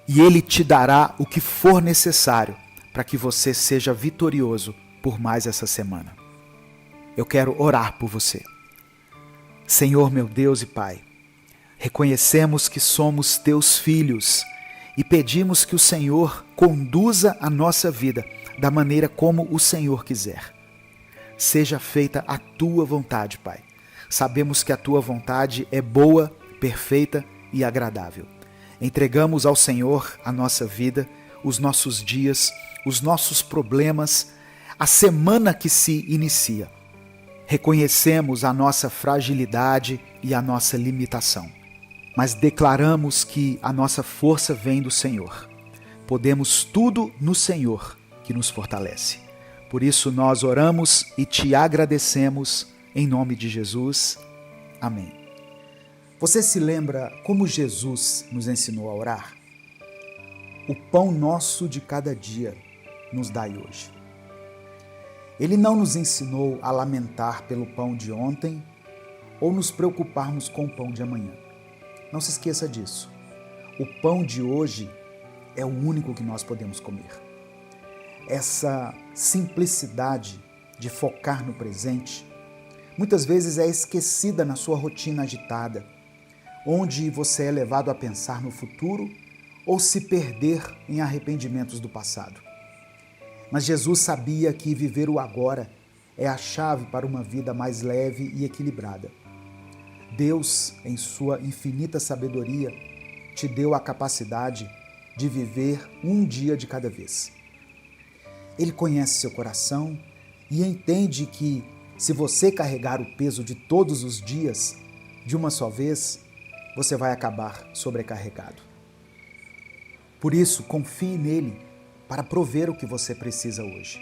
e Ele te dará o que for necessário para que você seja vitorioso por mais essa semana. Eu quero orar por você. Senhor, meu Deus e Pai, reconhecemos que somos Teus filhos e pedimos que o Senhor conduza a nossa vida da maneira como o Senhor quiser. Seja feita a Tua vontade, Pai. Sabemos que a Tua vontade é boa, perfeita e agradável. Entregamos ao Senhor a nossa vida, os nossos dias, os nossos problemas, a semana que se inicia. Reconhecemos a nossa fragilidade e a nossa limitação, mas declaramos que a nossa força vem do Senhor. Podemos tudo no Senhor que nos fortalece. Por isso nós oramos e te agradecemos em nome de Jesus. Amém. Você se lembra como Jesus nos ensinou a orar? O pão nosso de cada dia nos dai hoje. Ele não nos ensinou a lamentar pelo pão de ontem ou nos preocuparmos com o pão de amanhã. Não se esqueça disso. O pão de hoje é o único que nós podemos comer. Essa simplicidade de focar no presente muitas vezes é esquecida na sua rotina agitada, onde você é levado a pensar no futuro ou se perder em arrependimentos do passado. Mas Jesus sabia que viver o agora é a chave para uma vida mais leve e equilibrada. Deus, em sua infinita sabedoria, te deu a capacidade de viver um dia de cada vez. Ele conhece seu coração e entende que Se você carregar o peso de todos os dias de uma só vez, você vai acabar sobrecarregado. Por isso, confie nele para prover o que você precisa hoje.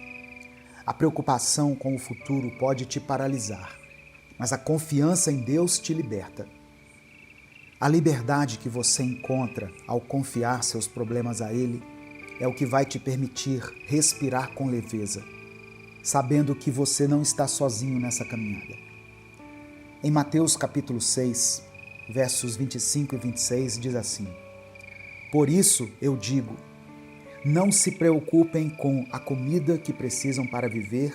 A preocupação com o futuro pode te paralisar, mas a confiança em Deus te liberta. A liberdade que você encontra ao confiar seus problemas a Ele é o que vai te permitir respirar com leveza, sabendo que você não está sozinho nessa caminhada. Em Mateus capítulo 6, versos 25 e 26, diz assim: Por isso eu digo, não se preocupem com a comida que precisam para viver,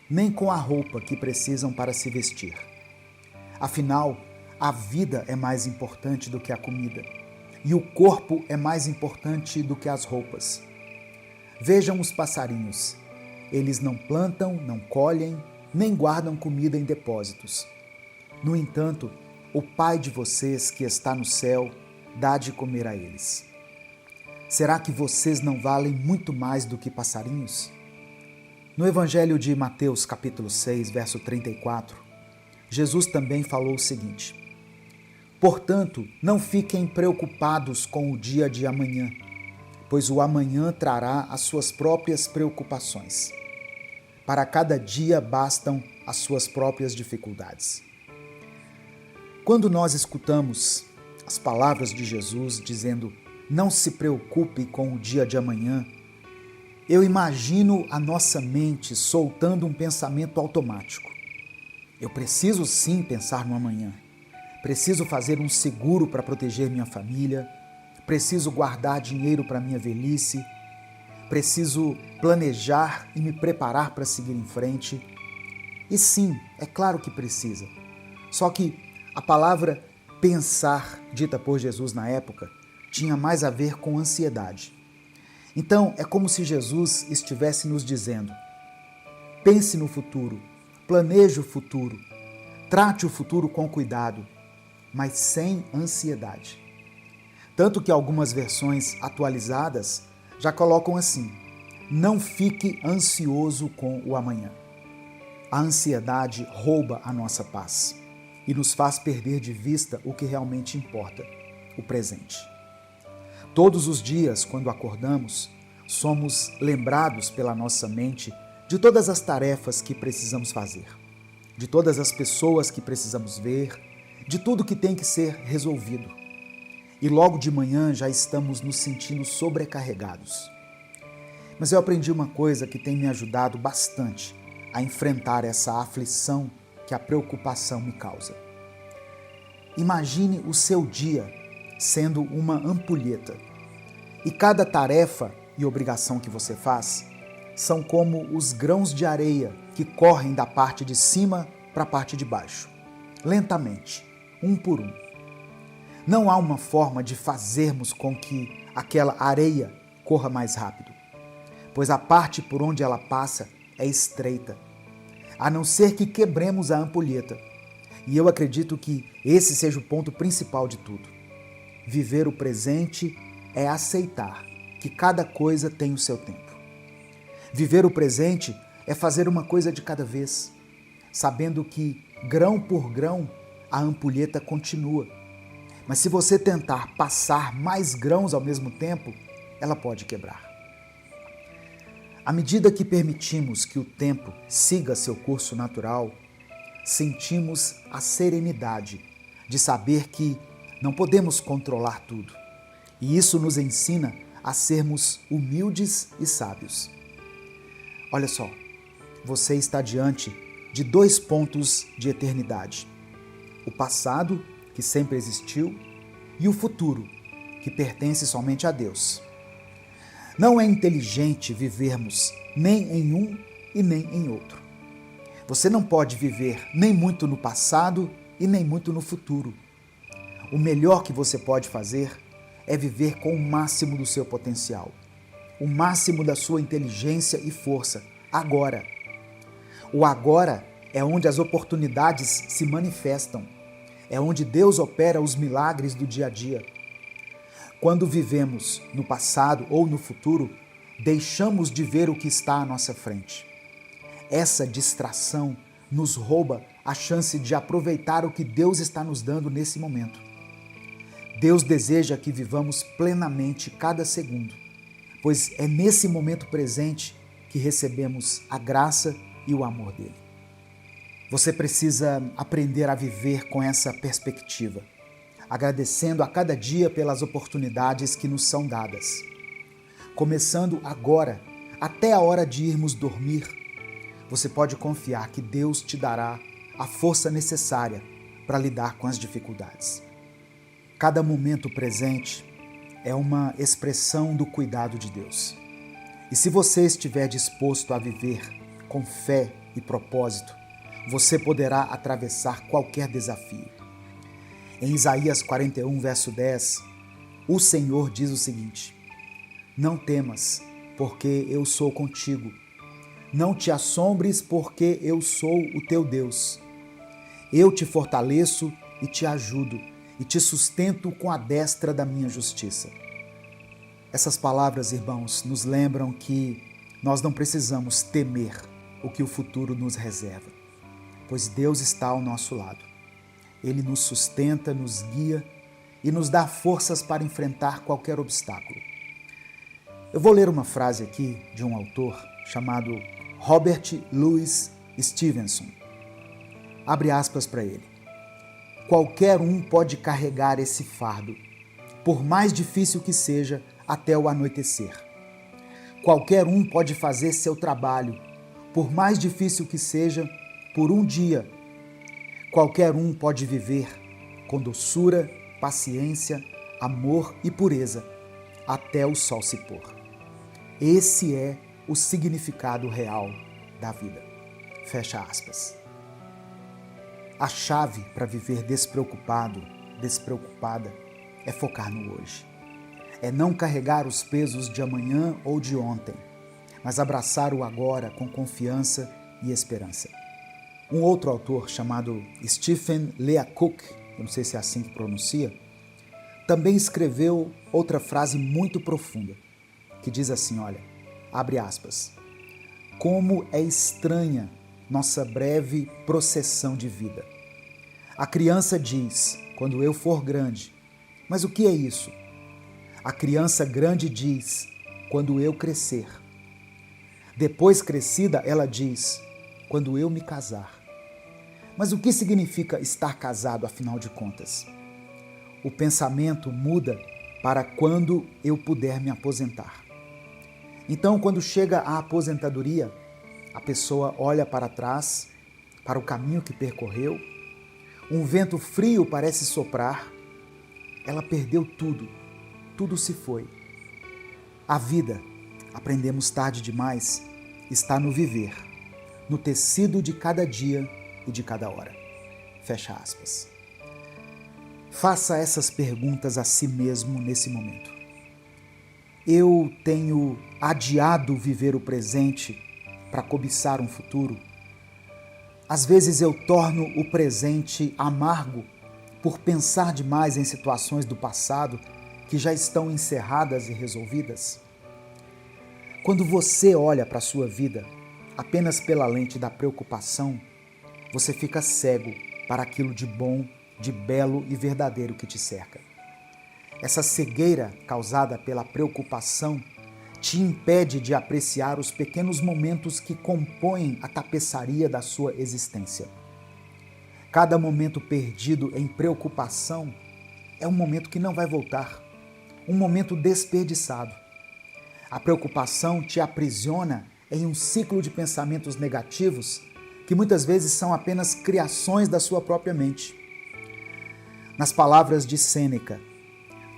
nem com a roupa que precisam para se vestir. Afinal, a vida é mais importante do que a comida, e o corpo é mais importante do que as roupas. Vejam os passarinhos. Eles não plantam, não colhem, nem guardam comida em depósitos. No entanto, o Pai de vocês que está no céu dá de comer a eles. Será que vocês não valem muito mais do que passarinhos? No Evangelho de Mateus, capítulo 6, verso 34, Jesus também falou o seguinte: Portanto, não fiquem preocupados com o dia de amanhã, pois o amanhã trará as suas próprias preocupações. Para cada dia bastam as suas próprias dificuldades. Quando nós escutamos as palavras de Jesus dizendo: não se preocupe com o dia de amanhã, eu imagino a nossa mente soltando um pensamento automático. Eu preciso sim pensar no amanhã. Preciso fazer um seguro para proteger minha família. Preciso guardar dinheiro para minha velhice. Preciso planejar e me preparar para seguir em frente. E sim, é claro que precisa. Só que a palavra pensar, dita por Jesus na época, tinha mais a ver com ansiedade. Então, é como se Jesus estivesse nos dizendo: pense no futuro, planeje o futuro, trate o futuro com cuidado, mas sem ansiedade. Tanto que algumas versões atualizadas já colocam assim: não fique ansioso com o amanhã. A ansiedade rouba a nossa paz e nos faz perder de vista o que realmente importa, o presente. Todos os dias, quando acordamos, somos lembrados pela nossa mente de todas as tarefas que precisamos fazer, de todas as pessoas que precisamos ver, de tudo que tem que ser resolvido. E logo de manhã já estamos nos sentindo sobrecarregados. Mas eu aprendi uma coisa que tem me ajudado bastante a enfrentar essa aflição que a preocupação me causa. Imagine o seu dia sendo uma ampulheta. E cada tarefa e obrigação que você faz são como os grãos de areia que correm da parte de cima para a parte de baixo, lentamente, um por um. Não há uma forma de fazermos com que aquela areia corra mais rápido, pois a parte por onde ela passa é estreita, a não ser que quebremos a ampulheta. E eu acredito que esse seja o ponto principal de tudo. Viver o presente é aceitar que cada coisa tem o seu tempo. Viver o presente é fazer uma coisa de cada vez, sabendo que, grão por grão, a ampulheta continua. Mas se você tentar passar mais grãos ao mesmo tempo, ela pode quebrar. À medida que permitimos que o tempo siga seu curso natural, sentimos a serenidade de saber que não podemos controlar tudo. E isso nos ensina a sermos humildes e sábios. Olha só, você está diante de 2 pontos de eternidade: o passado, que sempre existiu, e o futuro, que pertence somente a Deus. Não é inteligente vivermos nem em um e nem em outro. Você não pode viver nem muito no passado e nem muito no futuro. O melhor que você pode fazer é viver com o máximo do seu potencial, o máximo da sua inteligência e força, agora. O agora é onde as oportunidades se manifestam, é onde Deus opera os milagres do dia a dia. Quando vivemos no passado ou no futuro, deixamos de ver o que está à nossa frente. Essa distração nos rouba a chance de aproveitar o que Deus está nos dando nesse momento. Deus deseja que vivamos plenamente cada segundo, pois é nesse momento presente que recebemos a graça e o amor dele. Você precisa aprender a viver com essa perspectiva, agradecendo a cada dia pelas oportunidades que nos são dadas. Começando agora, até a hora de irmos dormir, você pode confiar que Deus te dará a força necessária para lidar com as dificuldades. Cada momento presente é uma expressão do cuidado de Deus. E se você estiver disposto a viver com fé e propósito, você poderá atravessar qualquer desafio. Em Isaías 41, verso 10, o Senhor diz o seguinte: não temas, porque eu sou contigo. Não te assombres, porque eu sou o teu Deus. Eu te fortaleço e te ajudo, e te sustento com a destra da minha justiça. Essas palavras, irmãos, nos lembram que nós não precisamos temer o que o futuro nos reserva, pois Deus está ao nosso lado. Ele nos sustenta, nos guia e nos dá forças para enfrentar qualquer obstáculo. Eu vou ler uma frase aqui de um autor chamado Robert Louis Stevenson. Abre aspas para ele. Qualquer um pode carregar esse fardo, por mais difícil que seja, até o anoitecer. Qualquer um pode fazer seu trabalho, por mais difícil que seja, por um dia. Qualquer um pode viver com doçura, paciência, amor e pureza, até o sol se pôr. Esse é o significado real da vida. Fecha aspas. A chave para viver despreocupado, despreocupada, é focar no hoje. É não carregar os pesos de amanhã ou de ontem, mas abraçar o agora com confiança e esperança. Um outro autor chamado Stephen Leacock, eu não sei se é assim que pronuncia, também escreveu outra frase muito profunda, que diz assim, olha, abre aspas, como é estranha nossa breve processão de vida. A criança diz, quando eu for grande, mas o que é isso? A criança grande diz, quando eu crescer. Depois crescida, ela diz, quando eu me casar. Mas o que significa estar casado, afinal de contas? O pensamento muda para quando eu puder me aposentar. Então, quando chega a aposentadoria, a pessoa olha para trás, para o caminho que percorreu, um vento frio parece soprar, ela perdeu tudo, tudo se foi. A vida, aprendemos tarde demais, está no viver, no tecido de cada dia e de cada hora. Fecha aspas. Faça essas perguntas a si mesmo nesse momento. Eu tenho adiado viver o presente para cobiçar um futuro? Às vezes eu torno o presente amargo por pensar demais em situações do passado que já estão encerradas e resolvidas. Quando você olha para a sua vida apenas pela lente da preocupação, você fica cego para aquilo de bom, de belo e verdadeiro que te cerca. Essa cegueira causada pela preocupação te impede de apreciar os pequenos momentos que compõem a tapeçaria da sua existência. Cada momento perdido em preocupação é um momento que não vai voltar, um momento desperdiçado. A preocupação te aprisiona em um ciclo de pensamentos negativos que muitas vezes são apenas criações da sua própria mente. Nas palavras de Sêneca,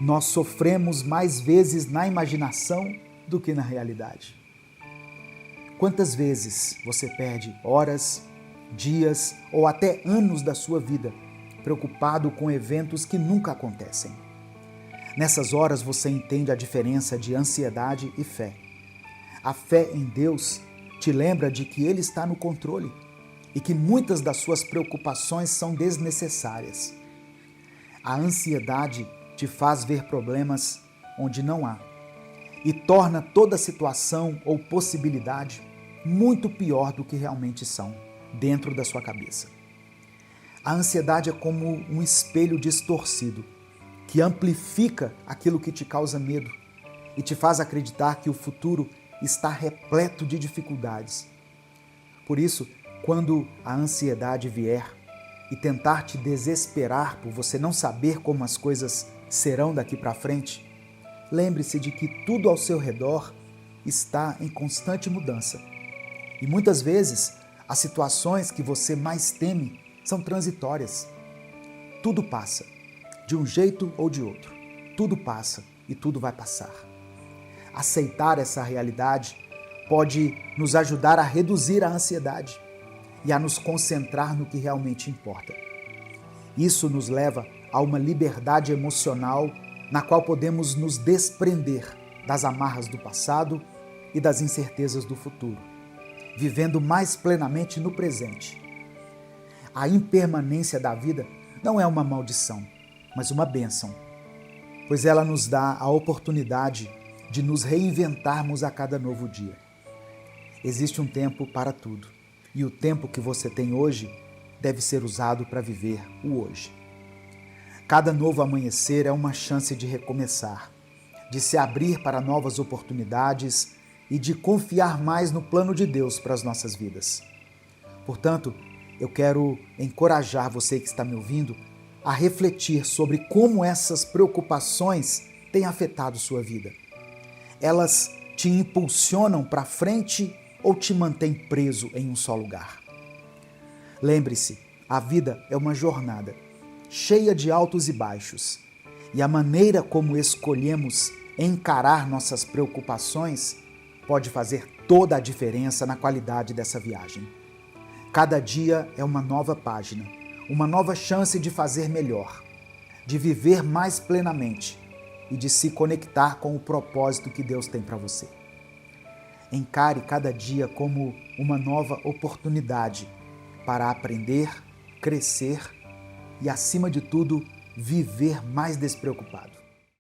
nós sofremos mais vezes na imaginação do que na realidade. Quantas vezes você perde horas, dias ou até anos da sua vida preocupado com eventos que nunca acontecem? Nessas horas você entende a diferença de ansiedade e fé. A fé em Deus te lembra de que Ele está no controle e que muitas das suas preocupações são desnecessárias. A ansiedade te faz ver problemas onde não há e torna toda situação ou possibilidade muito pior do que realmente são, dentro da sua cabeça. A ansiedade é como um espelho distorcido que amplifica aquilo que te causa medo e te faz acreditar que o futuro está repleto de dificuldades. Por isso, quando a ansiedade vier e tentar te desesperar por você não saber como as coisas serão daqui para frente, lembre-se de que tudo ao seu redor está em constante mudança. E muitas vezes, as situações que você mais teme são transitórias. Tudo passa, de um jeito ou de outro. Tudo passa e tudo vai passar. Aceitar essa realidade pode nos ajudar a reduzir a ansiedade e a nos concentrar no que realmente importa. Isso nos leva a uma liberdade emocional na qual podemos nos desprender das amarras do passado e das incertezas do futuro, vivendo mais plenamente no presente. A impermanência da vida não é uma maldição, mas uma bênção, pois ela nos dá a oportunidade de nos reinventarmos a cada novo dia. Existe um tempo para tudo, e o tempo que você tem hoje deve ser usado para viver o hoje. Cada novo amanhecer é uma chance de recomeçar, de se abrir para novas oportunidades e de confiar mais no plano de Deus para as nossas vidas. Portanto, eu quero encorajar você que está me ouvindo a refletir sobre como essas preocupações têm afetado sua vida. Elas te impulsionam para frente ou te mantêm preso em um só lugar? Lembre-se, a vida é uma jornada, cheia de altos e baixos, e a maneira como escolhemos encarar nossas preocupações pode fazer toda a diferença na qualidade dessa viagem. Cada dia é uma nova página, uma nova chance de fazer melhor, de viver mais plenamente e de se conectar com o propósito que Deus tem para você. Encare cada dia como uma nova oportunidade para aprender, crescer e, acima de tudo, viver mais despreocupado.